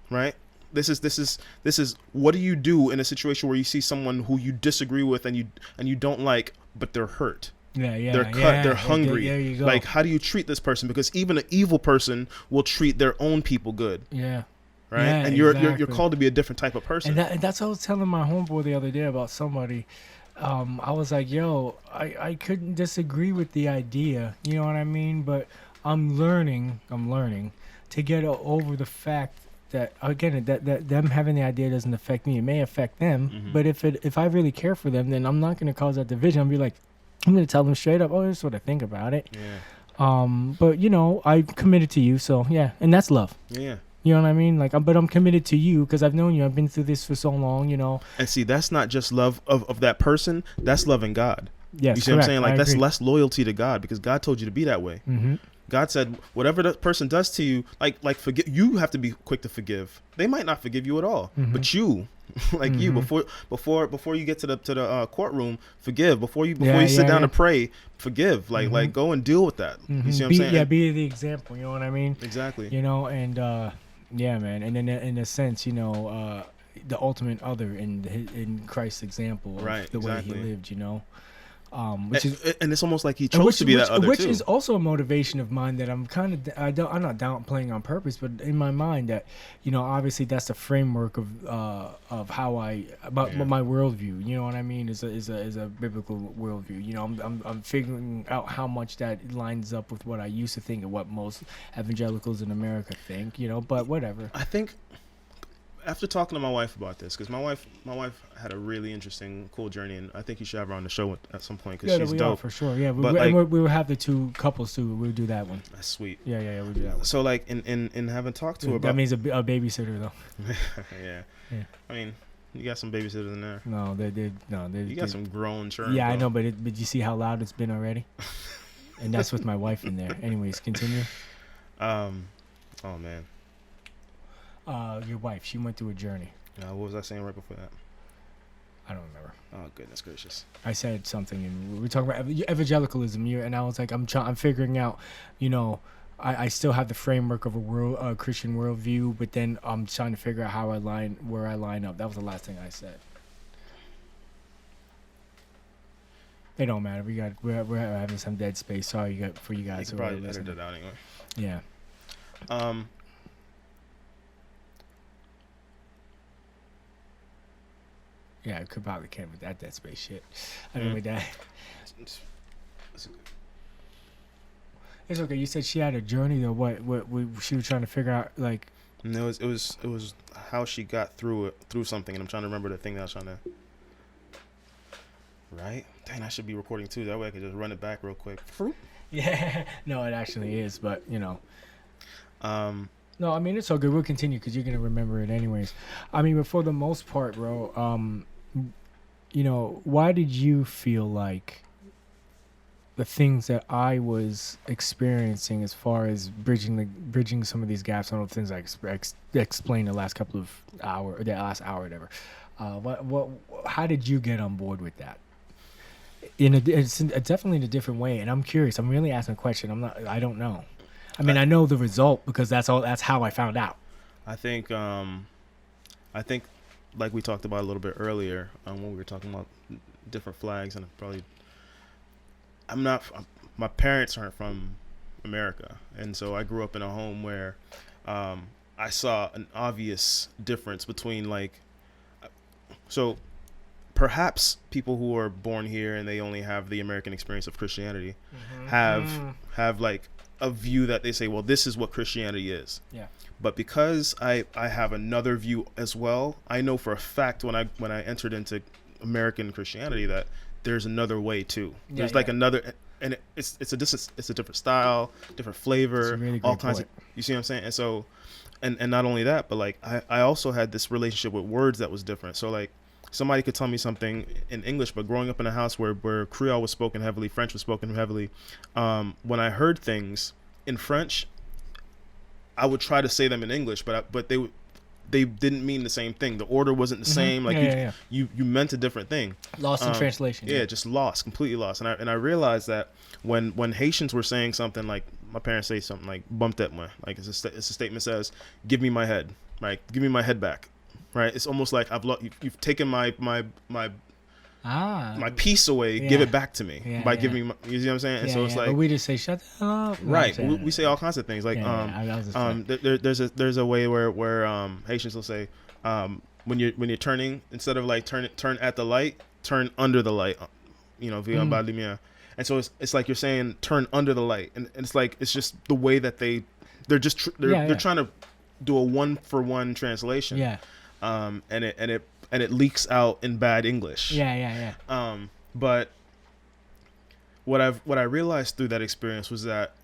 S3: Right? This is what do you do in a situation where you see someone who you disagree with and you don't like, but they're hurt. They're cut, they're hungry.
S4: There you go.
S3: Like, how do you treat this person? Because even an evil person will treat their own people good. Right?
S4: Yeah,
S3: and you're called to be a different type of person.
S4: And that's what I was telling my homeboy the other day about somebody. I was like, yo, I couldn't disagree with the idea, you know what I mean? But I'm learning to get over the fact that, again, that them having the idea doesn't affect me. It may affect them, but if I really care for them, then I'm not going to cause that division. I'm going to tell them straight up, oh, this is what I think about it. But, I committed to you, so, yeah, and that's love. You know what I mean? Like, but I'm committed to you because I've known you. I've been through this for so long, And
S3: see, that's not just love of that person. That's loving God.
S4: Yes,
S3: you see what I'm saying? Like, that's less loyalty to God, because God told you to be that way. God said, whatever the person does to you, like forgive. You have to be quick to forgive. They might not forgive you at all, but you, you, before you get to the courtroom, forgive. Before you sit down to pray, forgive. Like go and deal with that. You see what I'm saying?
S4: Yeah, be the example. You know what I mean?
S3: Exactly.
S4: And yeah, man. And then in a sense, the ultimate other in Christ's example of the way he lived, which is,
S3: and it's almost like he chose to be that other
S4: which
S3: too.
S4: is also a motivation of mine that I'm not downplaying on purpose, but in my mind that obviously that's the framework of how my worldview. You know what I mean? Is a biblical worldview. I'm figuring out how much that lines up with what I used to think and what most evangelicals in America think. But whatever.
S3: I think, after talking to my wife about this, because my wife had a really interesting, cool journey, and I think you should have her on the show at some point, because she's dope.
S4: For sure. Yeah, we will have the two couples too. We'll do that one.
S3: That's sweet.
S4: Yeah, we'll do that one.
S3: So like in having talked to her about,
S4: that means a babysitter though.
S3: yeah. I mean, You got some babysitters in there.
S4: No,
S3: You got some grown children.
S4: Yeah, I
S3: bro.
S4: know, but you see how loud it's been already? And that's with my wife in there. Anyways, continue.
S3: Oh man.
S4: Your wife, she went through a journey.
S3: What was I saying right before that?
S4: I don't remember.
S3: Oh goodness gracious.
S4: I said something, and we were talking about evangelicalism. And I was like, I'm figuring out, I still have the framework of a Christian worldview, but then I'm trying to figure out where I line up. That was the last thing I said. It don't matter. We're having some dead space. Sorry for you guys.
S3: You can probably edit it out anyway.
S4: Yeah. Yeah, I could probably can't with that dead space shit. I mean, with that. It's okay. You said she had a journey, though. What she was trying to figure out, like.
S3: No, it was how she got through something, and I'm trying to remember the thing that I was trying to. Right? Dang, I should be recording too. That way I could just run it back real quick.
S4: Yeah. No, it actually is, but
S3: No,
S4: I mean, it's all good. We'll continue because you're gonna remember it anyways. I mean, but for the most part, bro, why did you feel like the things that I was experiencing as far as bridging some of these gaps, some of the things I explained the last couple of hour, or the last hour, whatever. How did you get on board with that? It's definitely in a different way, and I'm curious. I'm really asking a question. I don't know. I mean, I know the result because that's how I found out.
S3: I think like we talked about a little bit earlier when we were talking about different flags, and my parents aren't from America, and so I grew up in a home where I saw an obvious difference between so perhaps people who are born here and they only have the American experience of Christianity have like a view that they say, well, this is what Christianity is. Yeah. But because I have another view as well, I know for a fact when I entered into American Christianity that there's another way too. There's another, and it's a different style, different flavor, really all kinds of. You see what I'm saying? And so, and not only that, but like I also had this relationship with words that was different. So like somebody could tell me something in English, but growing up in a house where Creole was spoken heavily, French was spoken heavily, when I heard things in French, I would try to say them in English, but they didn't mean the same thing. The order wasn't the same. Like you meant a different thing. Lost in translation. Yeah, just lost, completely lost. And I realized that when Haitians were saying something, like my parents say something like "Bump-that-moi," like it's a statement says, "Give me my head," right? Give me my head back, right? It's almost like you've taken my piece away. Give it back to me by giving me. You see what I'm saying? And so it's like,
S4: but we just say shut up.
S3: Right. We say all kinds of things like there's a way where Haitians will say when you're turning, instead of like turn at the light, turn under the light. Via bas lumière. And so it's like you're saying turn under the light, and it's like it's just the way that they're trying to do a 1-for-1 translation. Yeah. And it leaks out in bad English. Yeah. But what I realized through that experience was that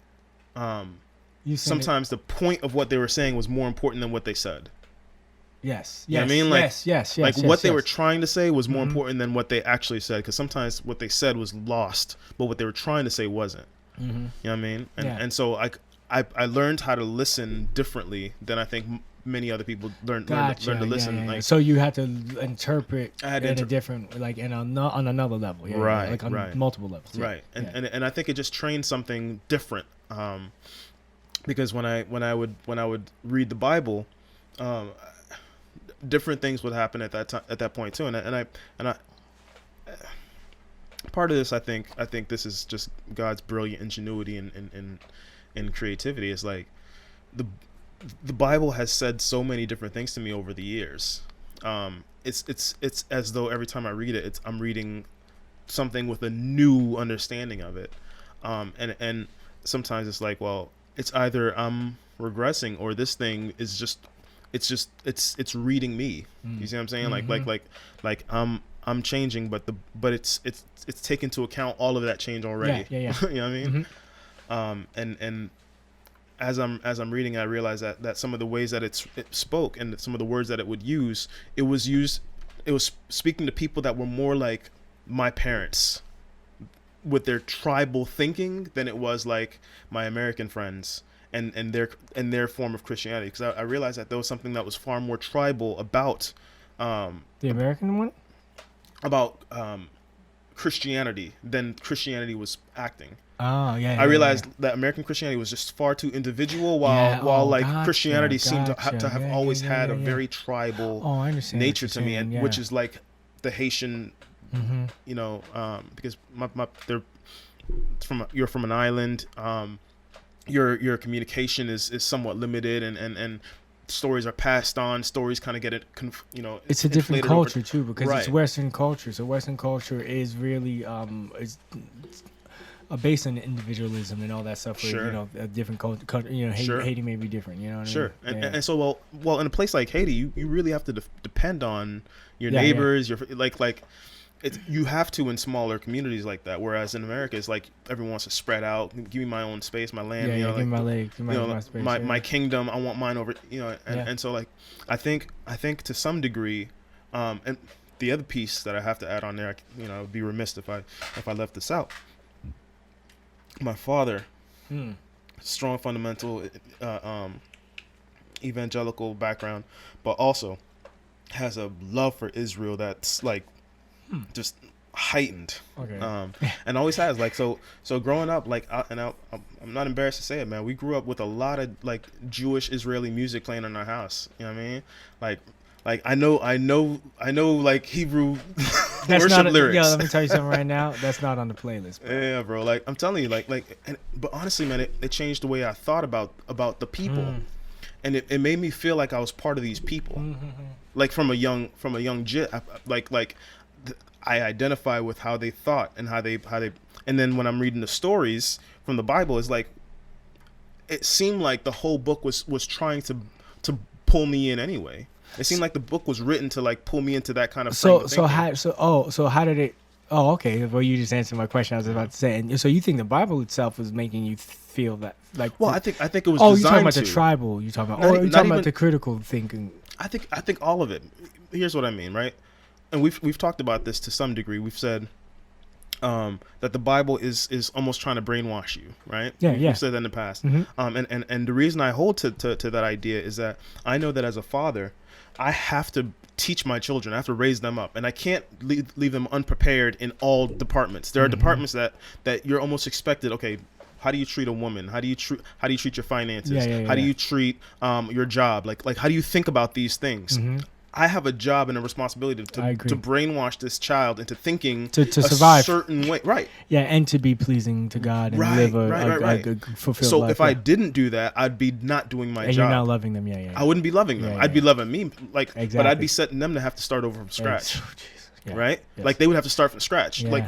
S3: sometimes the point of what they were saying was more important than what they said.
S4: Yes.
S3: You know what I mean? Like,
S4: yes.
S3: Like what they were trying to say was more important than what they actually said, because sometimes what they said was lost, but what they were trying to say wasn't. You know what I mean? And so I learned how to listen differently than I think many other people learn to listen. Like,
S4: so you had to interpret in a different, like on another level,
S3: right?
S4: Like on multiple levels,
S3: right? And I think it just trained something different, because when I would read the Bible, different things would happen at that point too, and I part of this I think this is just God's brilliant ingenuity and creativity. Is like the Bible has said so many different things to me over the years. It's as though every time I read it, I'm reading something with a new understanding of it. And sometimes it's like, well, it's either I'm regressing or this thing is just it's reading me. You see what I'm saying? Like I'm changing, but it's taken into account all of that change already. Yeah. You know what I mean? And as I'm reading, I realize that some of the ways that it spoke and some of the words that it would use, it was used it was speaking to people that were more like my parents with their tribal thinking than it was like my American friends and their form of Christianity. Because I realized that there was something that was far more tribal about
S4: the American one,
S3: about Christianity than Christianity was acting.
S4: Oh yeah.
S3: I realized that American Christianity was just far too individual, while Christianity seemed to have always had a very tribal nature to me, and which is like the Haitian, you know, because you're from an island, your communication is somewhat limited, and stories are passed on. Stories kind of get it, you know.
S4: It's a different culture too, because
S3: right.
S4: It's Western culture. So Western culture is really based on individualism and all that stuff. Where,
S3: sure.
S4: You know, a different culture. You know,
S3: sure.
S4: Haiti may be different. You know what
S3: sure.
S4: I mean?
S3: And so well in a place like Haiti, you really have to depend on your neighbors. Your like. You have to in smaller communities like that. Whereas in America, it's like everyone wants to spread out. Give me my own space, my land. You know,
S4: give me my leg, give me my space.
S3: My kingdom. I want mine over. You know, and so like I think to some degree, and the other piece that I have to add on there, you know, I would be remiss if I left this out. My father, strong fundamental, evangelical background, but also has a love for Israel that's like just heightened.
S4: Okay.
S3: And always has. Like so growing up, like I'm not embarrassed to say it, man. We grew up with a lot of like Jewish Israeli music playing in our house. You know what I mean? Like I know like Hebrew worship lyrics.
S4: Yeah, let me tell you something right now. That's not on the playlist, bro.
S3: Yeah, bro. Like I'm telling you, but honestly, man, it changed the way I thought about the people, and it made me feel like I was part of these people. Like from a young jit, I identify with how they thought and how they, and then when I'm reading the stories from the Bible, it's like it seemed like the whole book was trying to pull me in anyway. It seemed like the book was written to like pull me into that kind of frame of thinking.
S4: So how did it? Oh, okay. Well, you just answered my question. I was about to say, and so you think the Bible itself was making you feel that, like?
S3: Well, I think it was.
S4: Oh,
S3: designed
S4: you're talking about
S3: to.
S4: The tribal. You're talking about.
S3: Not,
S4: Or you're talking about the critical thinking.
S3: I think all of it. Here's what I mean, right? And we've talked about this to some degree. We've said that the Bible is almost trying to brainwash you, right?
S4: Yeah.
S3: We've said that in the past. And the reason I hold to that idea is that I know that as a father, I have to teach my children. I have to raise them up, and I can't leave them unprepared in all departments. There are departments that you're almost expected. Okay, how do you treat a woman? How do you treat your finances? How do you treat your job? Like how do you think about these things? I have a job and a responsibility to brainwash this child into thinking
S4: to survive
S3: a certain way, right?
S4: Yeah, and to be pleasing to God and live a fulfilled
S3: so
S4: life.
S3: If I didn't do that, I'd be not doing my job.
S4: And you're not loving them, yeah.
S3: I wouldn't be loving them. I'd be loving me, like,
S4: exactly.
S3: But I'd be setting them to have to start over from scratch. Right?
S4: Yes.
S3: Like they would have to start from scratch.
S4: Yeah.
S3: Like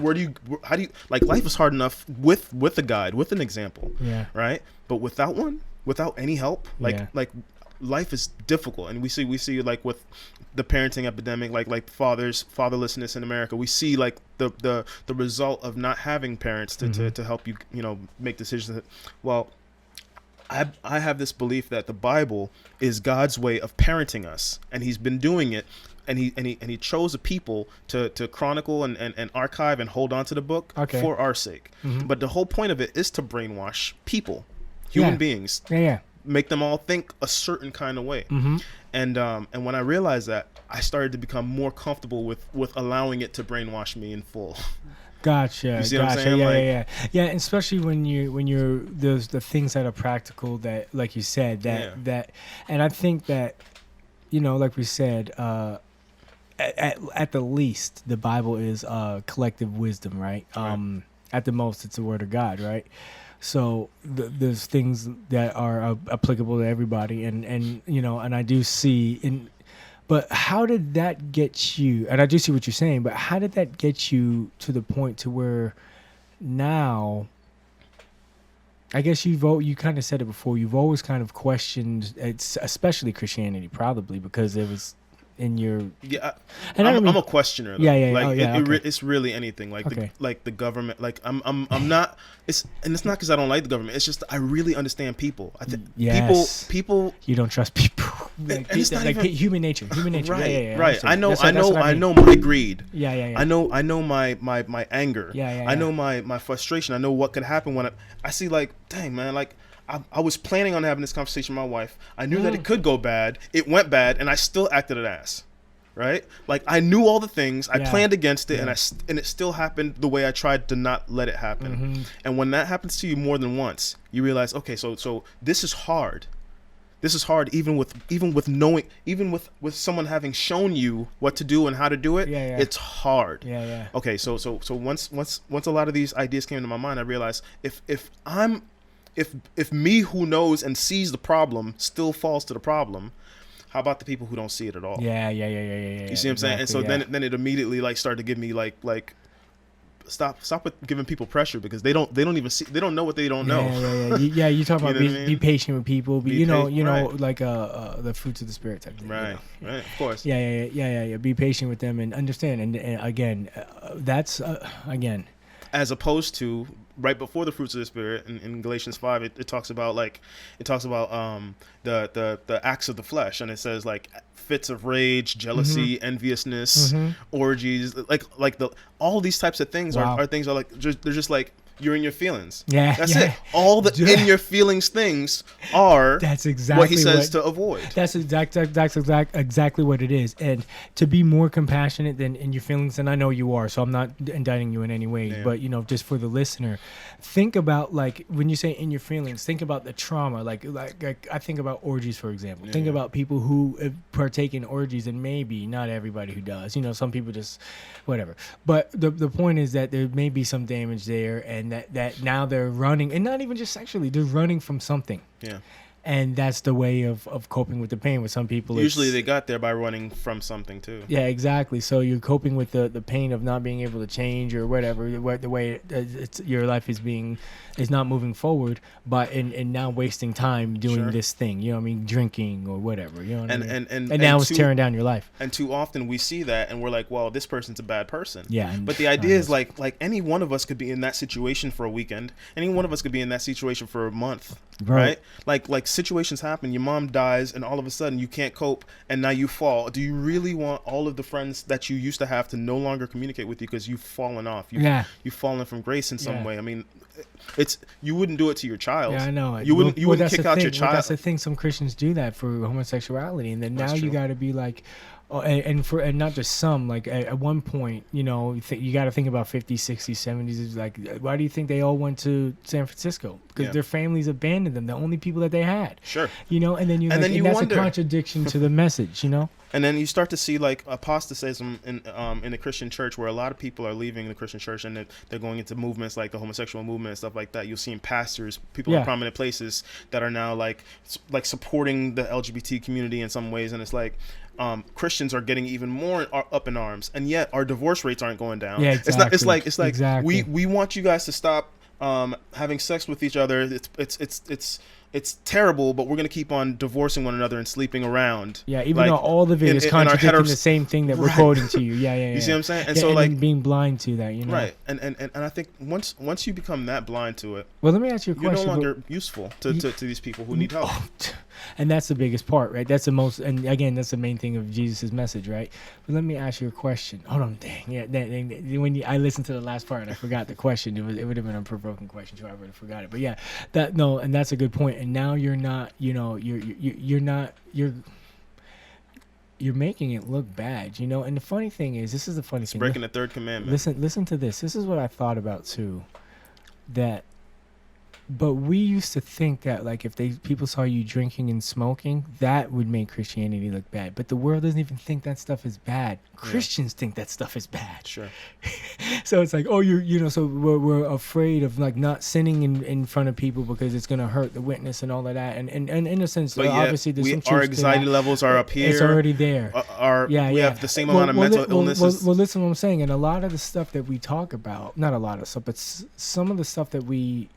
S3: how do you like life is hard enough with a guide, with an example.
S4: Yeah.
S3: Right? But without any help, like life is difficult. And we see like with the parenting epidemic, like fatherlessness in America, we see like the result of not having parents to help you, you know, make decisions. Well, I have this belief that the Bible is God's way of parenting us, and he's been doing it. And he chose a people to chronicle and archive and hold on to the book for our sake. But the whole point of it is to brainwash people, human beings, make them all think a certain kind of way. And when I realized that, I started to become more comfortable with allowing it to brainwash me in full.
S4: Gotcha.
S3: You see what I'm saying?
S4: Yeah. And especially when you're there's the things that are practical that, like you said, that, and I think that, you know, like we said, at the least, the Bible is collective wisdom, right? At the most, it's the Word of God, right? So there's things that are applicable to everybody, and you know, and I do see but how did that get you? And I do see what you're saying, but how did that get you to the point to where now? I guess you kind of said it before. You've always kind of questioned, it's especially Christianity, probably because it in your.
S3: Yeah,
S4: And
S3: I'm a questioner. Though.
S4: Yeah.
S3: Like
S4: okay.
S3: it's really anything. Like
S4: Okay.
S3: the government. Like I'm not. It's not because I don't like the government. It's just I really understand people. I think
S4: Yes.
S3: people.
S4: You don't trust people.
S3: And it's not even,
S4: human nature. Human nature.
S3: Right.
S4: Yeah.
S3: Right. I know.
S4: That's what I mean.
S3: know my greed.
S4: Yeah.
S3: I know my anger.
S4: Yeah.
S3: I know my frustration. I know what could happen when I see like, dang man, like I was planning on having this conversation with my wife. I knew that it could go bad. It went bad, and I still acted an ass. Right? Like I knew all the things. I planned against it, and it still happened the way I tried to not let it happen.
S4: Mm-hmm.
S3: And when that happens to you more than once, you realize, okay, so this is hard. This is hard, even with knowing, even with someone having shown you what to do and how to do it.
S4: Yeah.
S3: It's hard.
S4: Yeah.
S3: Okay, so once a lot of these ideas came into my mind, I realized if me who knows and sees the problem still falls to the problem, how about the people who don't see it at all?
S4: Yeah.
S3: You see what I'm saying? And so then it immediately like started to give me like stop with giving people pressure, because they don't even see, they don't know what they don't know.
S4: Yeah. You talk about
S3: You know what I
S4: be
S3: mean?
S4: patient with people, but
S3: Right.
S4: like the fruits of the spirit type thing.
S3: Right, of course.
S4: Yeah. Be patient with them and understand. And again, that's again.
S3: As opposed to right before the fruits of the spirit in Galatians 5, it talks about the acts of the flesh, and it says like fits of rage, jealousy, enviousness, orgies, like all these types of things are things are like they're just like you're in your feelings.
S4: Yeah,
S3: that's it. All the in your feelings things are
S4: that's exactly
S3: what he says to avoid.
S4: That's exactly what it is. And to be more compassionate than in your feelings, and I know you are, so I'm not indicting you in any way, but just for the listener, think about like when you say in your feelings, think about the trauma. Like I think about orgies, for example. Think about people who partake in orgies, and maybe not everybody who does. Some people just whatever. But the point is that there may be some damage there, and that now they're running, and not even just sexually, they're running from something.
S3: Yeah.
S4: And that's the way of coping with the pain. With some people,
S3: usually they got there by running from something too.
S4: Yeah, exactly. So you're coping with the pain of not being able to change or whatever, the way your life is not moving forward, but and now wasting time doing this thing. You know what I mean? Drinking or whatever. You know what I mean? And now it's tearing down your life.
S3: And too often we see that, and we're like, well, this person's a bad person.
S4: Yeah.
S3: But the idea is like any one of us could be in that situation for a weekend. Any one of us could be in that situation for a month. Right? Like situations happen, your mom dies, and all of a sudden you can't cope, and now you fall. Do you really want all of the friends that you used to have to no longer communicate with you because you've fallen off? You've fallen from grace in some way. I mean, you wouldn't do it to your child.
S4: Yeah, I know.
S3: You wouldn't kick out your child.
S4: That's the thing. Some Christians do that for homosexuality, and then now you got to be like, and not just some, like at one point, you got to think about 50s, 60s, 70s. It's like, why do you think they all went to San Francisco? Because their families abandoned them, the only people that they had.
S3: Sure.
S4: And then and that's
S3: wonder.
S4: A contradiction to the message,
S3: And then you start to see like apostasism in the Christian church, where a lot of people are leaving the Christian church and they're going into movements like the homosexual movement and stuff like that. You'll see in pastors, people in prominent places that are now like supporting the LGBT community in some ways, and it's like Christians are getting even more up in arms, and yet our divorce rates aren't going down.
S4: Yeah, exactly.
S3: It's like
S4: exactly.
S3: we want you guys to stop having sex with each other. It's terrible, but we're going to keep on divorcing one another and sleeping around.
S4: Yeah, even though all of it is contradicting the same thing that we're quoting to you. Yeah.
S3: You see what I'm saying? And
S4: so
S3: and
S4: like being blind to that,
S3: Right. And I think once you become that blind to it,
S4: well, let me ask you a question.
S3: You're no longer useful to these people who need help.
S4: And that's the biggest part, right? That's the most, and again, that's the main thing of Jesus' message, right? But let me ask you a question. Hold on, dang, yeah. When I listened to the last part and I forgot the question, it would have been a provoking question too. I would have forgot it. But yeah, and that's a good point. And now you're not, you're making it look bad, And the funny thing is, this is the funny thing.
S3: Breaking the third commandment.
S4: Listen to this. This is what I thought about too. But we used to think that, like, if people saw you drinking and smoking, that would make Christianity look bad. But the world doesn't even think that stuff is bad. Christians think that stuff is bad.
S3: Sure.
S4: So it's like, so we're afraid of like not sinning in front of people because it's going to hurt the witness and all of that. And in a sense,
S3: but
S4: obviously, there's some truth
S3: our anxiety levels are up here.
S4: It's already there.
S3: We have the same amount of mental illnesses.
S4: Well, listen to what I'm saying. And a lot of the stuff that we talk about, not a lot of stuff, but some of the stuff that we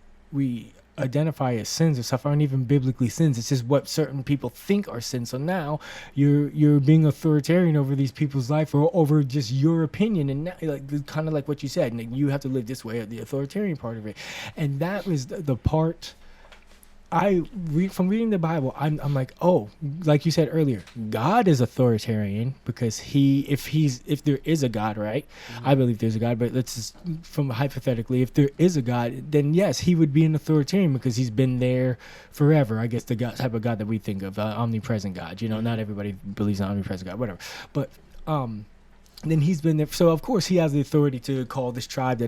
S4: identify as sins or stuff aren't even biblically sins. It's just what certain people think are sins. So now you're being authoritarian over these people's life or over just your opinion, and now, like kind of like what you said, and you have to live this way, the authoritarian part of it. And that was the part from reading the Bible. I'm like, oh, like you said earlier, God is authoritarian because if there is a God, right? Mm-hmm. I believe there's a God, but let's just, from hypothetically, if there is a God, then yes, he would be an authoritarian because he's been there forever. I guess the God, type of God that we think of, omnipresent God. You know, not everybody believes in omnipresent God, whatever. But then he's been there, so of course he has the authority to call this tribe.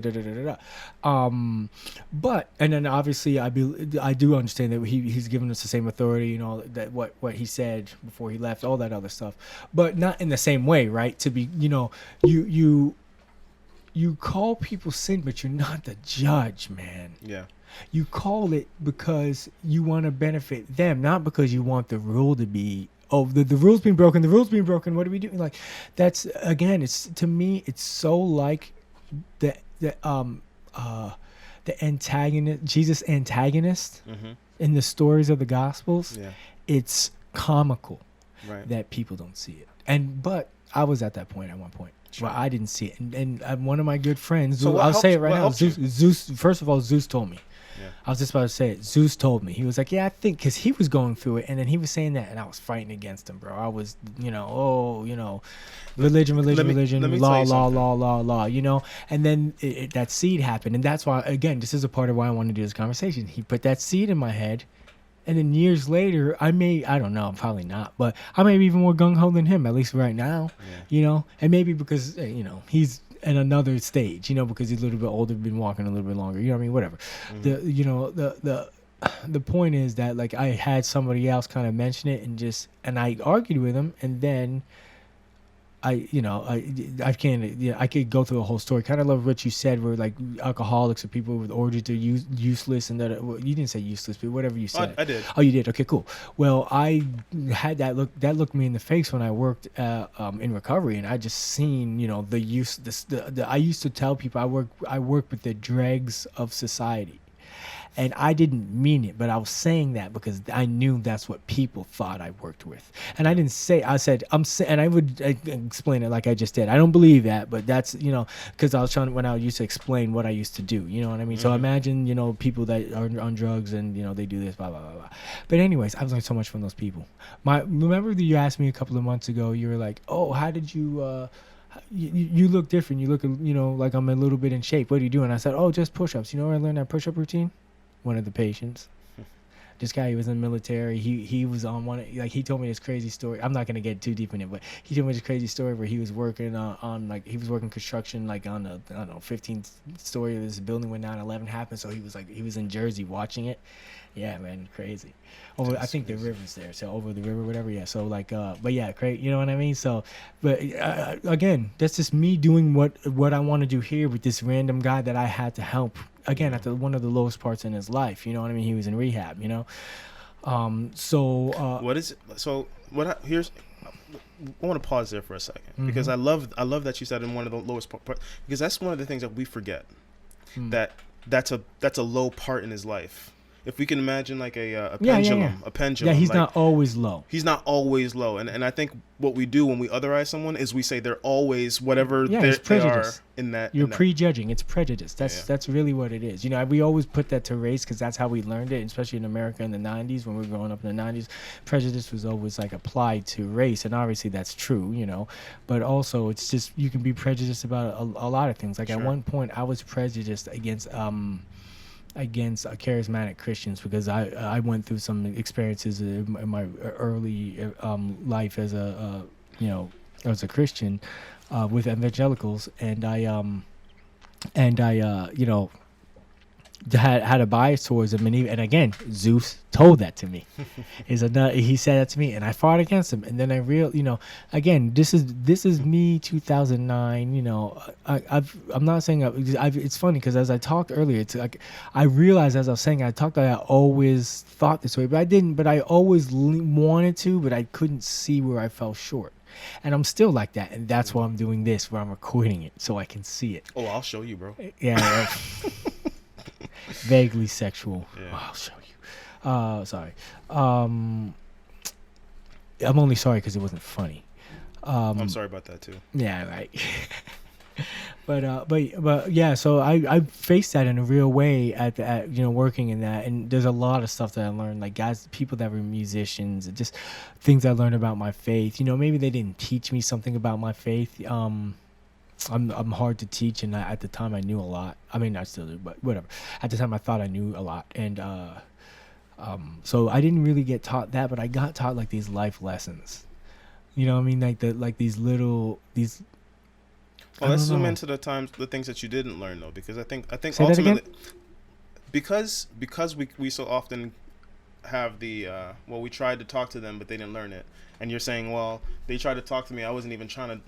S4: But and then obviously I do understand that he's given us the same authority, you know, that what he said before he left, all that other stuff, but not in the same way, right? To be, you know, you call people sin, but you're not the judge, man.
S3: Yeah.
S4: You call it because you want to benefit them, not because you want the rule to be. Oh, the rule's being broken. The rule's being broken. What are we doing? Like, that's, again, it's, to me, it's so like the antagonist, Jesus antagonist in the stories of the Gospels. Yeah. It's comical that people don't see it. But I was at that point at one point. Sure. Well, I didn't see it. And one of my good friends, so I'll say it right now. Zeus, first of all, Zeus told me. Yeah. I was just about to say it. Zeus told me. He was like, yeah, I think, because he was going through it, and then he was saying that, and I was fighting against him, bro. I was, you know, religion, law, you know. And then that seed happened, and that's why, again, this is a part of why I want to do this conversation. He put that seed in my head, and then years later, I don't know, probably not, but I may be even more gung-ho than him, at least right now, you know. And maybe because, you know, he's in another stage, you know, because he's a little bit older, been walking a little bit longer, you know what I mean, whatever. The point is that, like, I had somebody else kind of mention it, and I argued with him, and then I could go through a whole story. Kind of love what you said, where like alcoholics or people with origins are useless, and that, well, you didn't say useless, but whatever you said.
S3: I did.
S4: Oh, you did. Okay, cool. Well, I had that looked me in the face when I worked in recovery, and I just seen, you know, I used to tell people I work with the dregs of society. And I didn't mean it, but I was saying that because I knew that's what people thought I worked with. And I didn't say, I said, and I would explain it like I just did. I don't believe that, but that's, you know, because I was trying, when I used to explain what I used to do, you know what I mean? Mm-hmm. So imagine, you know, people that are on drugs and, you know, they do this, blah, blah, blah, blah. But anyways, I was learning so much from those people. Remember that you asked me a couple of months ago, you were like, oh, how did you, you look different. You look, you know, like I'm a little bit in shape. What do you do? And I said, oh, just push-ups. You know where I learned that push-up routine? One of the patients. This guy, he was in the military. He was on one, like, he told me this crazy story. I'm not gonna get too deep in it, but he told me this crazy story where he was working on like, he was working construction, like on a, I don't know, 15th story of this building when 9/11 happened. So he was in Jersey watching it. Yeah, man, crazy. I think the river's there, so over the river, whatever. Yeah, so like, but yeah, crazy. You know what I mean? So, but again, that's just me doing what I want to do here with this random guy that I had to help. Again, at one of the lowest parts in his life, you know what I mean? He was in rehab, you know.
S3: Here's, I want to pause there for a second, because I love that you said in one of the lowest parts, because that's one of the things that we forget, that's a low part in his life. If we can imagine like a pendulum, a pendulum.
S4: Yeah, he's
S3: like,
S4: not always low.
S3: He's not always low, and I think what we do when we otherize someone is we say they're always whatever they are in that.
S4: You're prejudging. It's prejudice. That's really what it is. You know, we always put that to race because that's how we learned it, especially in America in the 90s when we were growing up in the 90s. Prejudice was always like applied to race, and obviously that's true, you know. But also, it's just, you can be prejudiced about a lot of things. Like at one point, I was prejudiced against charismatic Christians because I went through some experiences in my early life as a Christian with evangelicals, and I had a bias towards them, and again, Zeus told that to me. He said that to me, and I fought against him. And then I again, this is me, 2009. You know, I'm not saying it's funny because as I talked earlier, it's like I realized as I was saying, I always thought this way, but I didn't. But I always wanted to, but I couldn't see where I fell short. And I'm still like that, and that's why I'm doing this, where I'm recording it so I can see it.
S3: Oh, I'll show you, bro.
S4: Yeah. Vaguely sexual.
S3: Yeah.
S4: Oh, I'll show you. Sorry. I'm only sorry because it wasn't funny.
S3: I'm sorry about that too.
S4: Yeah, right. but yeah. So I faced that in a real way at working in that, and there's a lot of stuff that I learned. Like guys, people that were musicians, just things I learned about my faith. Maybe they didn't teach me something about my faith. I'm hard to teach, and at the time I knew a lot. I mean, I still do, but whatever. At the time I thought I knew a lot, and so I didn't really get taught that, but I got taught like these life lessons. You know what I mean? Like these. Well,
S3: let's zoom into the things that you didn't learn though, because I think
S4: Say
S3: ultimately, because we so often have the we tried to talk to them but they didn't learn it, and you're saying, well, they tried to talk to me, I wasn't even trying to,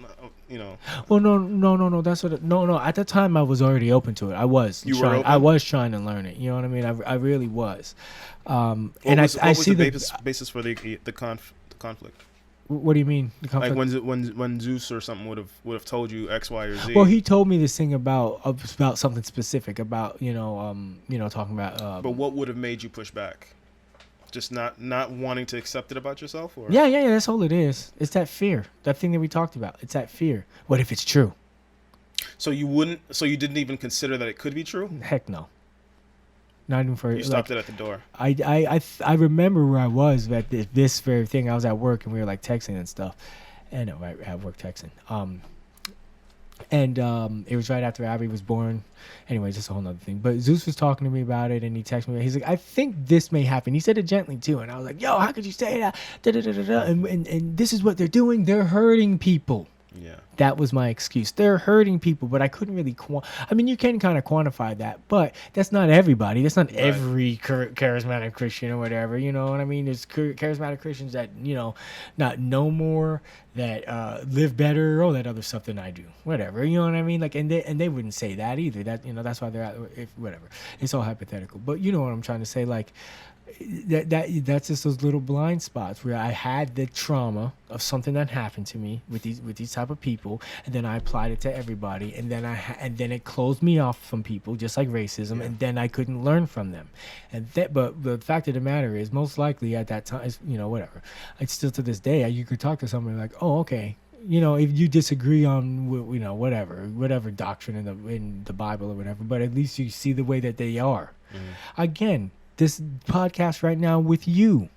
S4: Well, no. That's what. No. At the time, I was already open to it. I was. I was trying to learn it. You know what I mean? I really was.
S3: What was the basis for the conflict?
S4: What do you mean? The conflict?
S3: Like when Zeus or something would have told you X, Y, or Z.
S4: Well, he told me this thing about something specific about talking about.
S3: But what would have made you push back? Just not wanting to accept it about yourself, or
S4: yeah. That's all it is. It's that fear, that thing that we talked about. It's that fear. What if it's true?
S3: So you didn't even consider that it could be true?
S4: Heck no. Not even for
S3: you stopped it at the door.
S4: I remember where I was at this very thing. I was at work and we were like texting and stuff, and at work texting. And it was right after Abby was born. Anyways, that's a whole nother thing. But Zeus was talking to me about it, and he texted me. He's like, I think this may happen. He said it gently too, and I was like, yo, how could you say that? And this is what they're doing. They're hurting people.
S3: Yeah.
S4: That was my excuse. They're hurting people, but I couldn't really you can kind of quantify that, but that's not everybody. That's not every charismatic Christian or whatever. You know what I mean? There's charismatic Christians that, not know more, that live better, all that other stuff than I do. Whatever. You know what I mean? Like, and they wouldn't say that either. That, that's why they're whatever. It's all hypothetical. But you know what I'm trying to say? Like, that's just those little blind spots where I had the trauma of something that happened to me with these type of people, and then I applied it to everybody, and then it closed me off from people, just like racism, and then I couldn't learn from them. But the fact of the matter is, most likely at that time, whatever. It's still to this day, you could talk to somebody like, oh, okay. If you disagree on whatever doctrine in the Bible or whatever, but at least you see the way that they are. Mm-hmm. Again, this podcast right now with you,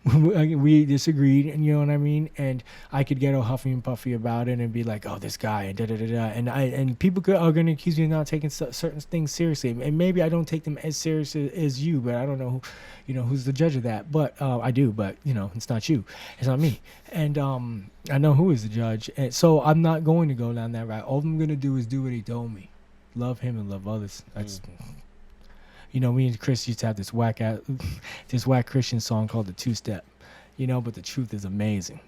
S4: we disagreed, and you know what I mean, and I could get all huffy and puffy about it and be like, oh, this guy, and and people are going to accuse me of not taking certain things seriously, and maybe I don't take them as serious as you, but I don't know who's the judge of that, but I do, but it's not you, it's not me, and I know who is the judge, and so I'm not going to go down that route. All I'm going to do is do what he told me, love him and love others. That's me and Chris used to have this whack Christian song called the 2-Step, but the truth is amazing.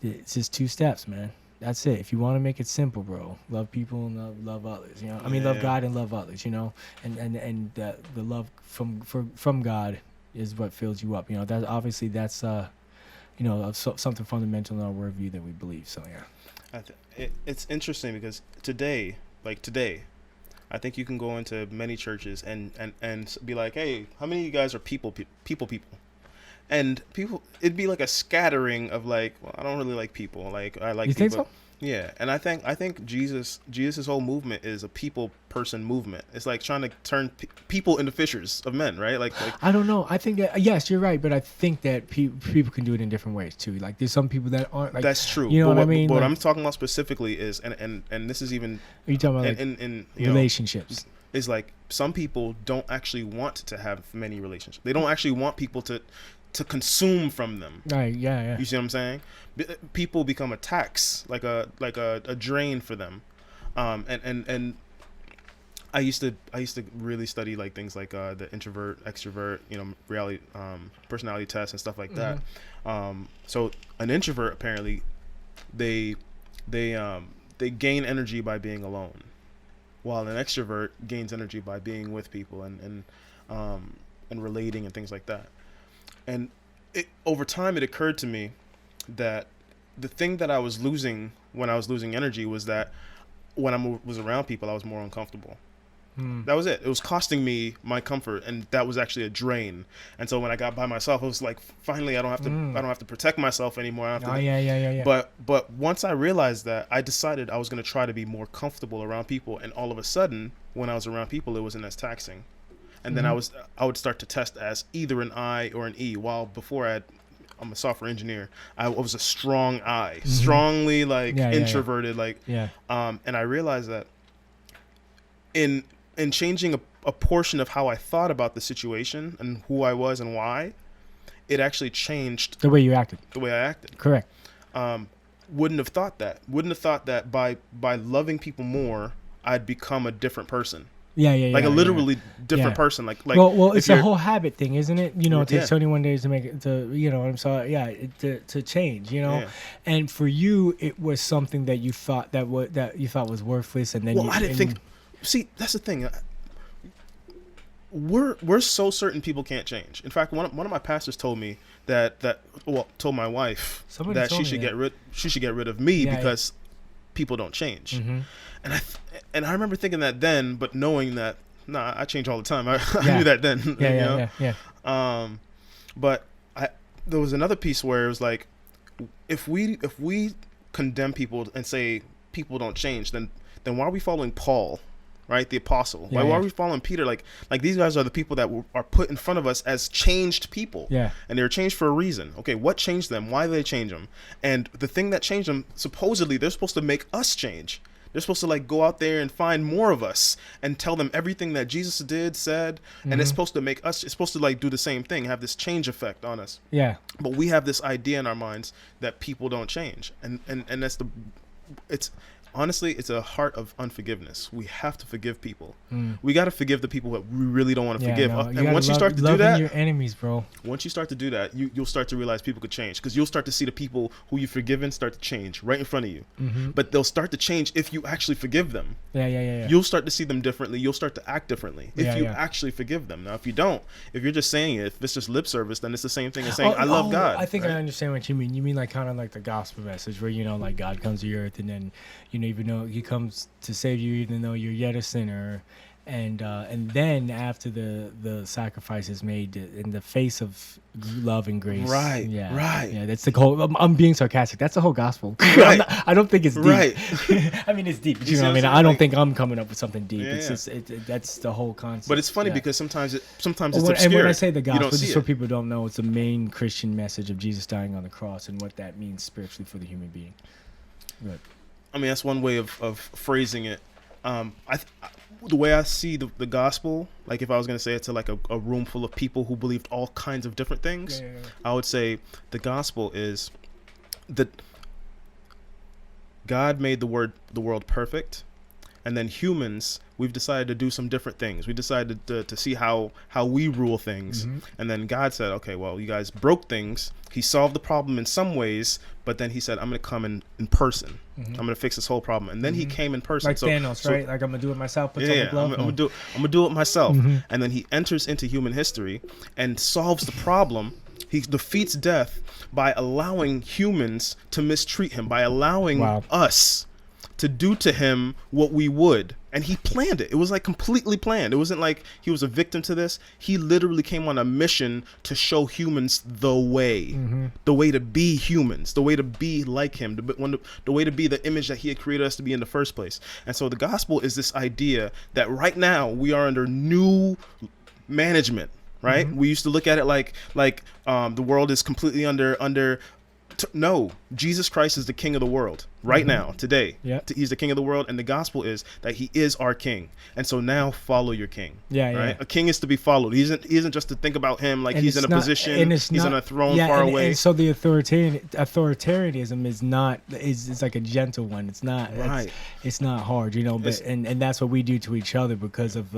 S4: It's just 2 steps, man. That's it. If you want to make it simple, bro, love people and love others, love God and love others, and the love from God is what fills you up. That obviously that's something fundamental in our worldview that we believe. So yeah.
S3: It's interesting because today, I think you can go into many churches and be like, hey, how many of you guys are people? And people, it'd be like a scattering of like, well, I don't really like people. Like, I like
S4: you
S3: people.
S4: Think so?
S3: Yeah. And I think Jesus' whole movement is a people person movement. It's like trying to turn people into fishers of men, right? Like
S4: I don't know. I think that, yes, you're right. But I think that people can do it in different ways too. Like there's some people that aren't like,
S3: that's true.
S4: You know what I mean?
S3: But what I'm talking about specifically is, and this is even,
S4: are you talking about
S3: in
S4: relationships?
S3: Is like some people don't actually want to have many relationships. They don't actually want people to consume from them.
S4: Right. Yeah.
S3: You see what I'm saying? People become a tax, like a drain for them. And I used to really study like things like the introvert, extrovert, reality, personality tests and stuff like that. So an introvert apparently they gain energy by being alone, while an extrovert gains energy by being with people and relating and things like that. And over time, it occurred to me that the thing that I was losing when I was losing energy was that when I was around people, I was more uncomfortable. That was it. It was costing me my comfort, and that was actually a drain. And so when I got by myself, it was like, finally, I don't have to protect myself anymore. I don't have to,
S4: yeah.
S3: But once I realized that, I decided I was going to try to be more comfortable around people. And all of a sudden, when I was around people, it wasn't as taxing. And then I would start to test as either an I or an E. While before I'm a software engineer, I was a strong I, strongly introverted, and I realized that in changing a portion of how I thought about the situation and who I was and why, it actually changed
S4: the way you acted.
S3: The way I acted.
S4: Correct.
S3: Wouldn't have thought that. Wouldn't have thought that by loving people more, I'd become a different person. Like a literally different person. Like
S4: well, it's a whole habit thing, isn't it? You know, it takes 21 days to make it to change. You know, and for you, it was something that you thought that you thought was worthless, and then
S3: I didn't think. See, that's the thing. We're so certain people can't change. In fact, one of my pastors told me told my wife that she should get rid of me because people don't change. And I remember thinking that then, but knowing that I change all the time. I knew that then. But there was another piece where it was like, if we condemn people and say people don't change, then why are we following Paul? Right, the apostle. Why are we following Peter? Like these guys are the people that are put in front of us as changed people. And they were changed for a reason. Okay, what changed them? Why did they change them? And the thing that changed them, supposedly, they're supposed to make us change. They're supposed to go out there and find more of us and tell them everything that Jesus did, said, and it's supposed to make us. It's supposed to do the same thing, have this change effect on us. But we have this idea in our minds that people don't change, and that's honestly, it's a heart of unforgiveness. We have to forgive people. We got to forgive the people that we really don't want to forgive. And once you start to do that,
S4: your enemies, bro.
S3: Once you start to do that, you'll start to realize people could change, because you'll start to see the people who you've forgiven start to change right in front of you. But they'll start to change if you actually forgive them. You'll start to see them differently. You'll start to act differently if you actually forgive them. Now, if you don't, if you're just saying it, if it's just lip service, then it's the same thing as saying I love God.
S4: I think I understand what you mean. You mean kind of like the gospel message where God comes to the earth, and then even though he comes to save you, even though you're yet a sinner, and then after the sacrifice is made in the face of love and grace, that's the whole. I'm being sarcastic. That's the whole gospel. I don't think it's deep. I mean, it's deep. You know what I mean? I don't think I'm coming up with something deep. It's just that's the whole concept.
S3: But it's funny because sometimes it's obscure.
S4: And when I say the gospel, just so people don't know, it's the main Christian message of Jesus dying on the cross and what that means spiritually for the human being. Good.
S3: I mean, that's one way of phrasing it. The way I see the gospel, like if I was going to say it to a room full of people who believed all kinds of different things, I would say the gospel is that God made the world perfect, and then humans, we've decided to do some different things. We decided to see how we rule things, and then God said, okay, well, you guys broke things. He solved the problem in some ways, but then he said, I'm going to come in person. I'm going to fix this whole problem. And then he came in person.
S4: Like Thanos, right? Like, I'm going to do it myself.
S3: I'm going to do it myself. And then he enters into human history and solves the problem. He defeats death by allowing humans to mistreat him, by allowing us to do to him what we would. And he planned it. It was completely planned. It wasn't like he was a victim to this. He literally came on a mission to show humans the way to be humans, the way to be like him, the way to be the image that he had created us to be in the first place. And so the gospel is this idea that right now we are under new management, right? We used to look at it like the world is completely under no, Jesus Christ is the king of the world right now, today. He's the king of the world, and the gospel is that he is our king. And so now follow your king. Right? A king is to be followed. He isn't just to think about him like he's in a position, he's on a throne far away.
S4: And so the authoritarianism is like a gentle one. It's not it's not hard, but and that's what we do to each other because of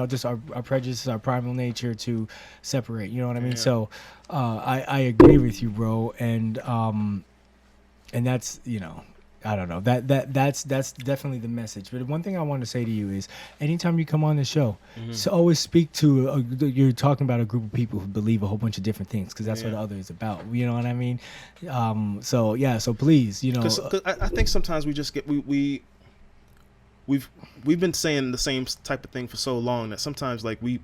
S4: just our prejudices, our primal nature to separate. You know what I mean? So I agree with you, bro. And that's I don't know, that's definitely the message. But one thing I want to say to you is, anytime you come on the show, so always speak to you're talking about a group of people who believe a whole bunch of different things, because that's what other is about. You know what I mean? So please,
S3: Cause I think sometimes we just get we've been saying the same type of thing for so long that sometimes like we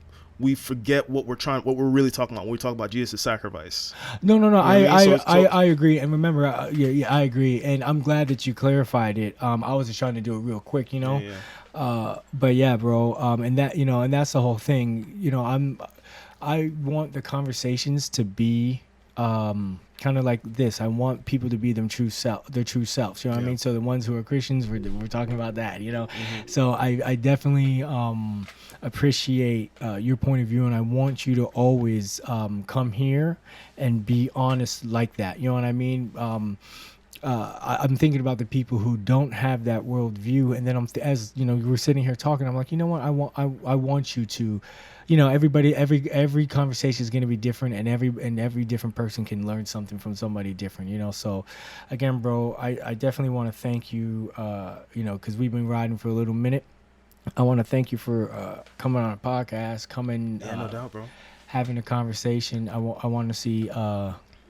S3: forget what we're really talking about when we talk about Jesus' sacrifice.
S4: No.
S3: You know what I mean?
S4: I agree. And remember, I agree. And I'm glad that you clarified it. I was just trying to do it real quick, you know.
S3: Yeah.
S4: But yeah, bro. And that, you know, and that's the whole thing. You know, I want the conversations to be kind of like this. I want people to be their true selves. You know what I mean? So the ones who are Christians, we're talking about that. You know.
S3: Mm-hmm.
S4: So I definitely appreciate your point of view, and I want you to always come here and be honest like that. You know what I mean? I'm thinking about the people who don't have that worldview, and then as you know, we're sitting here talking. I'm like, you know what? I want you to, you know, every conversation is going to be different, and every different person can learn something from somebody different. You know, so again, bro, I definitely want to thank you. You know, because we've been riding for a little minute. I want to thank you for coming on a podcast,
S3: No doubt, bro.
S4: having a conversation. I want to see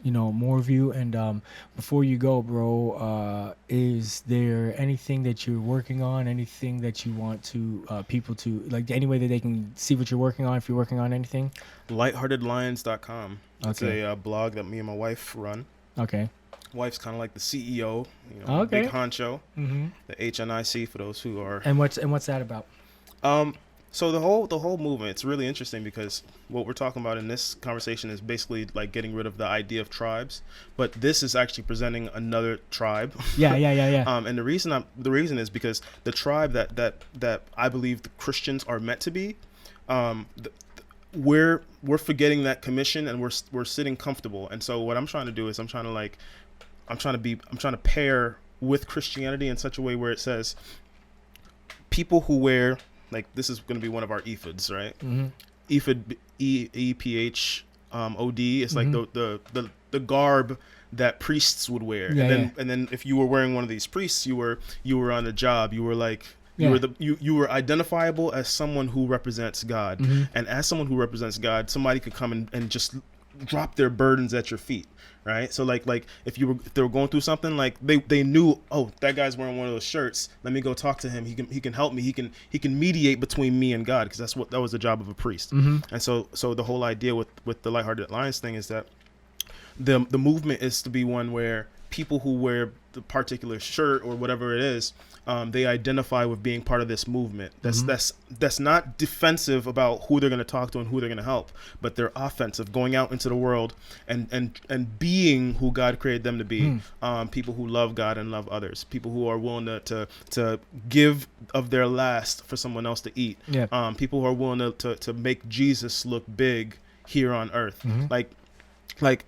S4: you know, more of you. And before you go, bro, is there anything that you're working on? Anything that you want to people to like? Any way that they can see what you're working on? If you're working on anything,
S3: lightheartedlions.com. It's
S4: Okay.
S3: a blog that me and my wife run.
S4: okay.
S3: Wife's kind of like the CEO, you know,
S4: Okay.
S3: big honcho,
S4: Mm-hmm.
S3: the HNIC for those who are.
S4: And what's that about?
S3: So the whole movement, it's really interesting because what we're talking about in this conversation is basically like getting rid of the idea of tribes, but this is actually presenting another tribe.
S4: Yeah.
S3: And the reason is because the tribe that I believe the Christians are meant to be, we're forgetting that commission, and we're sitting comfortable. And so what I'm trying to do is I'm trying to pair with Christianity in such a way where it says people who wear, like, this is going to be one of our ephods, right?
S4: Mm-hmm.
S3: Ephod, EPHOD. It's like the garb that priests would wear.
S4: Yeah,
S3: And then if you were wearing one of these priests, you were on a job. You were like
S4: Yeah.
S3: you were identifiable as someone who represents God.
S4: Mm-hmm.
S3: And as someone who represents God, somebody could come and just drop their burdens at your feet. Right. So like if they were going through something, like they knew, oh, that guy's wearing one of those shirts. Let me go talk to him. He can help me. He can mediate between me and God, because that was the job of a priest.
S4: Mm-hmm.
S3: And so the whole idea with the Lighthearted Lions thing is that the movement is to be one where people who wear the particular shirt or whatever it is, they identify with being part of this movement. That's not defensive about who they're going to talk to and who they're going to help, but they're offensive, going out into the world and being who God created them to be. People who love God and love others. People who are willing to give of their last for someone else to eat.
S4: Yeah.
S3: People who are willing to make Jesus look big here on earth.
S4: Mm-hmm.
S3: Like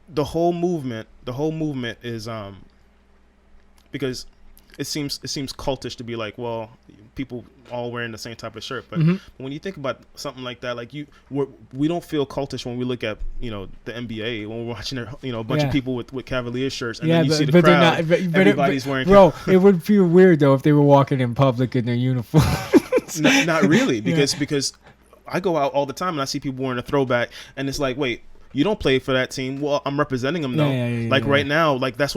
S3: the whole movement is because it seems cultish to be like, well, people all wearing the same type of shirt, but when you think about something like that, like we don't feel cultish when we look at, you know, the NBA, when we're watching, you know, a bunch of people with Cavaliers shirts, and then you see the crowd, everybody's wearing.
S4: Bro, it would feel weird though if they were walking in public in their uniform.
S3: Not really, because I go out all the time and I see people wearing a throwback, and it's like, wait, you don't play for that team. Well, I'm representing them though. Right now, like that's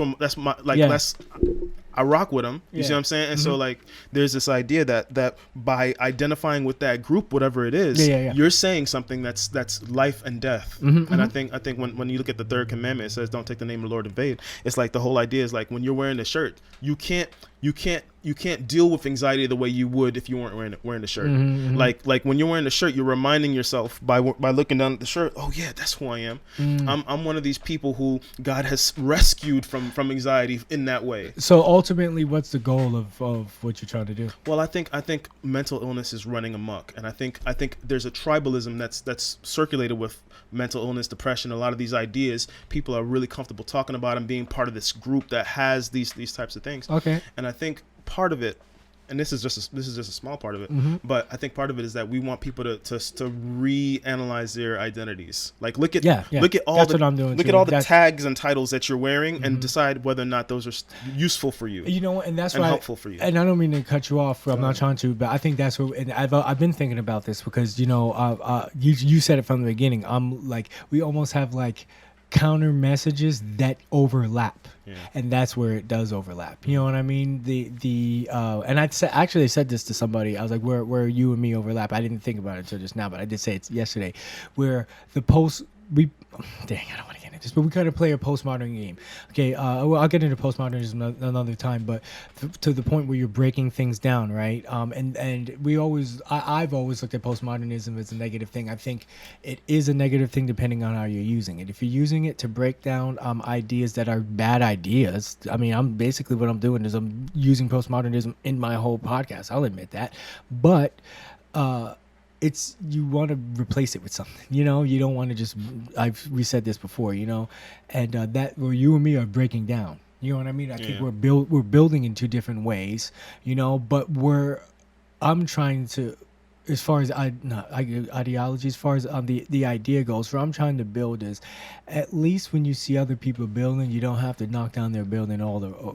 S3: I rock with them. You see what I'm saying? And so like there's this idea that by identifying with that group, whatever it is, you're saying something that's life and death. And I think when you look at the third commandment, it says don't take the name of the Lord in vain. It's like the whole idea is like when you're wearing the shirt, you can't deal with anxiety the way you would if you weren't wearing the shirt. Like when you're wearing the shirt, you're reminding yourself by looking down at the shirt, oh yeah, that's who I am. I'm one of these people who God has rescued from anxiety in that way.
S4: So ultimately, what's the goal of what you're trying to do?
S3: Well, I think mental illness is running amok, and I think there's a tribalism that's circulated with mental illness, depression, a lot of these ideas. People are really comfortable talking about and being part of this group that has these types of things.
S4: Okay.
S3: And I think part of it, and this is just a small part of it, but I think part of it is that we want people to reanalyze their identities. Like look at all
S4: That's what I'm doing
S3: look
S4: too.
S3: at all the tags and titles that you're wearing and decide whether or not those are useful for you.
S4: You know, and that's
S3: and
S4: why
S3: helpful for you.
S4: And I don't mean to cut you off. I'm not trying to, but I think that's what. And I've been thinking about this because you know, you said it from the beginning. I'm like, we almost have like counter messages that overlap.
S3: Yeah.
S4: And that's where it does overlap. You know what I mean? And I said this to somebody. I was like, where you and me overlap. I didn't think about it until just now, but I did say it yesterday, where I don't want to get into this, but we kind of play a postmodern game. Okay, I'll get into postmodernism another time, but to the point where you're breaking things down, right? And I've always looked at postmodernism as a negative thing. I think it is a negative thing depending on how you're using it. If you're using it to break down ideas that are bad ideas, I mean, what I'm doing is I'm using postmodernism in my whole podcast. I'll admit that, but you want to replace it with something, you know. You don't want to just. We said this before, you know, and that where you and me are breaking down. You know what I mean? I think we're building in two different ways, you know. But I'm trying to, as far as ideology, as far as the idea goes, where I'm trying to build is, at least when you see other people building, you don't have to knock down their building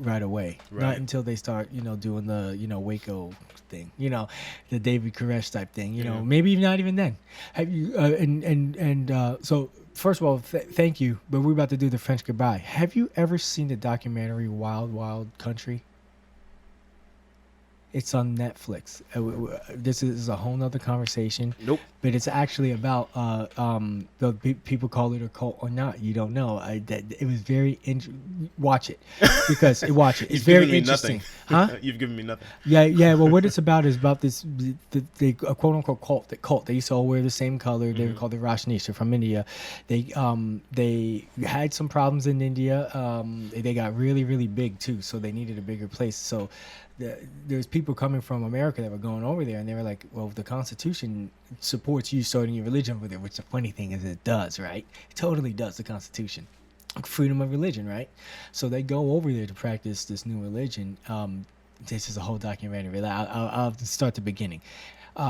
S4: right away. Right. Not until they start, you know, doing the, you know, Waco thing, you know, the David Koresh type thing, you know, maybe not even then. Have you so first of all, thank you, but we're about to do the French goodbye. Have you ever seen the documentary Wild Wild Country? It's on Netflix. This is a whole nother conversation.
S3: Nope.
S4: But it's actually about people call it a cult or not. You don't know. It was very watch it because watch it. It's very interesting. Huh?
S3: You've given me nothing.
S4: Yeah. Well, what it's about is about this a quote unquote cult. They used to all wear the same color. They were called the Rajneesh. They're from India. They had some problems in India. They got really, really big too, so they needed a bigger place. So there's people coming from America that were going over there, and they were like, well, the Constitution supports you starting your religion over there, which the funny thing is it does, right? It totally does, the Constitution. Freedom of religion, right? So they go over there to practice this new religion. This is a whole documentary. I'll start the beginning.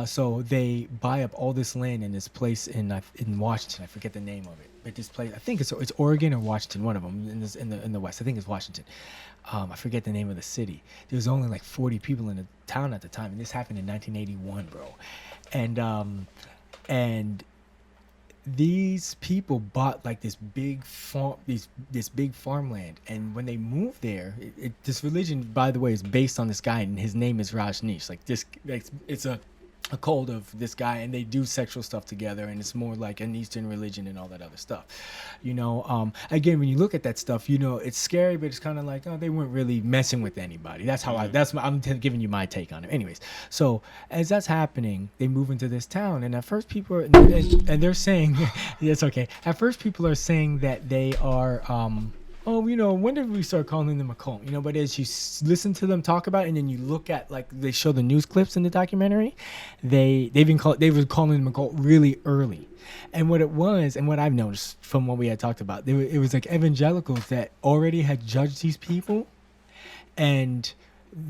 S4: So they buy up all this land in this place in Washington. I forget the name of it, but this place, I think it's Oregon or Washington, one of them in the West. I think it's Washington. I forget the name of the city. There was only like 40 people in the town at the time, and this happened in 1981, bro. And these people bought like this big farmland, and when they moved there, this religion, by the way, is based on this guy, and his name is Rajneesh. It's a cult of this guy, and they do sexual stuff together, and it's more like an Eastern religion and all that other stuff, you know. Again, when you look at that stuff, you know, it's scary, but it's kind of like, oh, they weren't really messing with anybody. That's how I'm giving you my take on it. Anyways, so as that's happening, they move into this town, and at first people are, and they're saying, it's okay. At first people are saying that they are, oh, you know, when did we start calling them a cult? You know, but as you listen to them talk about it, and then you look at, like, they show the news clips in the documentary, they were calling them a cult really early. And what it was, and what I've noticed from what we had talked about, it was like evangelicals that already had judged these people, and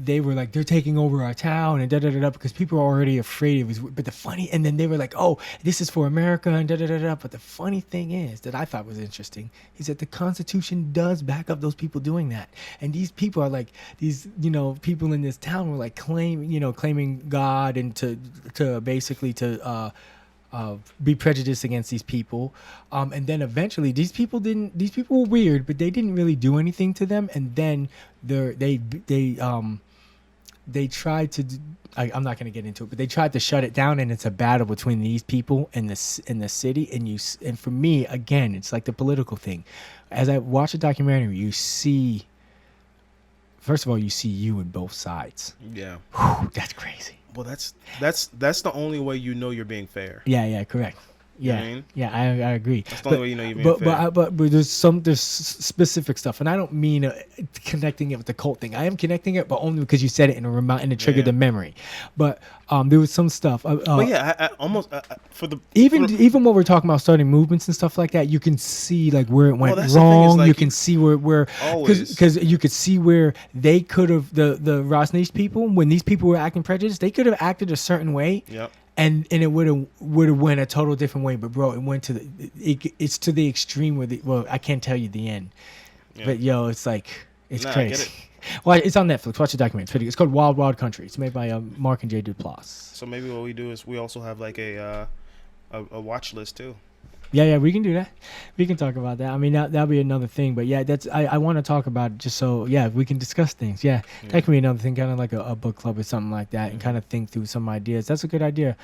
S4: they were like, they're taking over our town and da-da-da-da, because people are already afraid. And then they were like, oh, this is for America and da-da-da-da. But the funny thing is, that I thought was interesting, is that the Constitution does back up those people doing that. And these people are like, these, you know, people in this town were like claiming God, and to basically be prejudiced against these people, and then eventually these people were weird, but they didn't really do anything to them, and then they tried to. I'm not going to get into it, but they tried to shut it down, and it's a battle between these people and the city. And for me, again, it's like the political thing. As I watch a documentary, you see. First of all, you see you in both sides.
S3: Yeah,
S4: whew, that's crazy.
S3: Well, that's the only way you know you're being fair.
S4: Yeah, correct. Yeah,
S3: you know what I mean?
S4: Yeah, I agree.
S3: That's the only way you know you're being fair.
S4: But there's specific stuff, and I don't mean connecting it with the cult thing. I am connecting it, but only because you said it and it triggered the memory. But there was some stuff.
S3: But yeah, I almost for the
S4: even when we're talking about starting movements and stuff like that, you can see like where it went wrong. Like, you can see where because you could see where they could have the Rajneesh people, when these people were acting prejudiced, they could have acted a certain way.
S3: Yep.
S4: And it would have went a total different way, but bro, it went to it's to the extreme where I can't tell you the end, but yo, it's like it's crazy. I get it. Well, it's on Netflix. Watch the documentary. It's called Wild Wild Country. It's made by Mark and Jay Duplass.
S3: So maybe what we do is we also have like a watch list too.
S4: Yeah, we can do that. We can talk about that. I mean, that'll be another thing. But yeah, I want to talk about it just so, yeah, we can discuss things. Yeah, that can be another thing, kind of like a book club or something like that, and kind of think through some ideas. That's a good idea.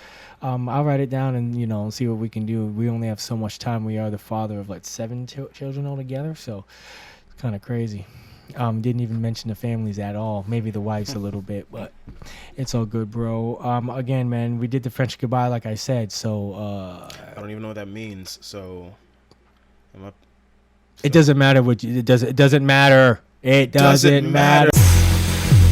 S4: I'll write it down and, see what we can do. We only have so much time. We are the father of, 7 children altogether, so it's kind of crazy. Didn't even mention the families at all. Maybe the wives a little bit, but it's all good, bro. Again, man, we did the French goodbye, like I said. So
S3: I don't even know what that means. So,
S4: it doesn't matter what it does. It doesn't matter. It doesn't matter.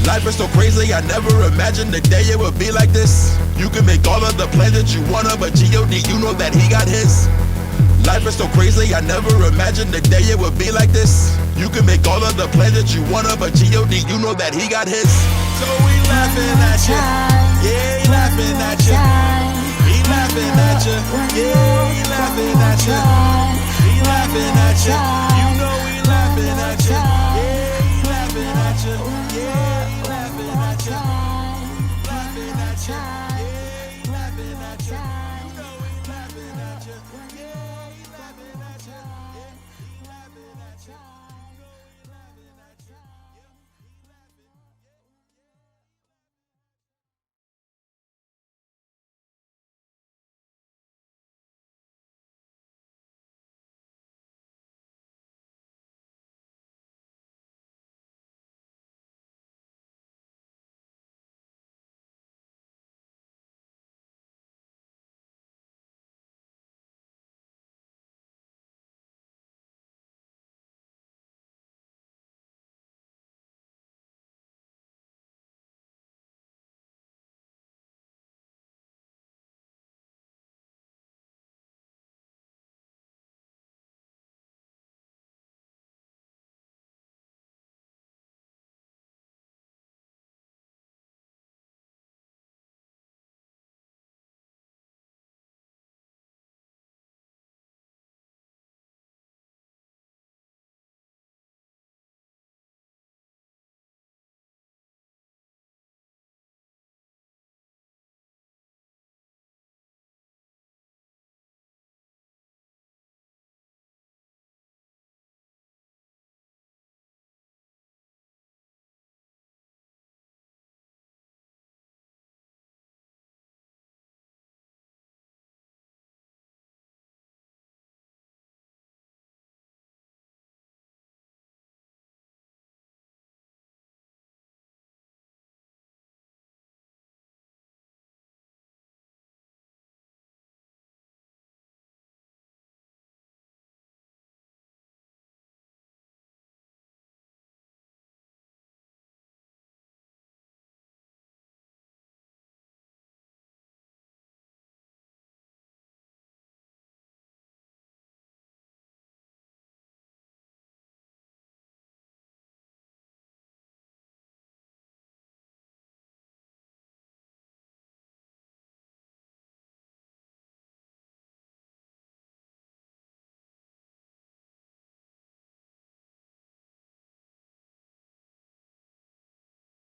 S1: Life is so crazy, I never imagined the day it would be like this. You can make all of the plans that you wanna, but G.O.D, you know that he got his. Life is so crazy, I never imagined the day it would be like this. You can make all of the plans that you wanna, but G.O.D, you know that he got his. So we laughing at you, yeah, he laughing at you. He laughing at you, yeah, he laughing at you. He laughing at you.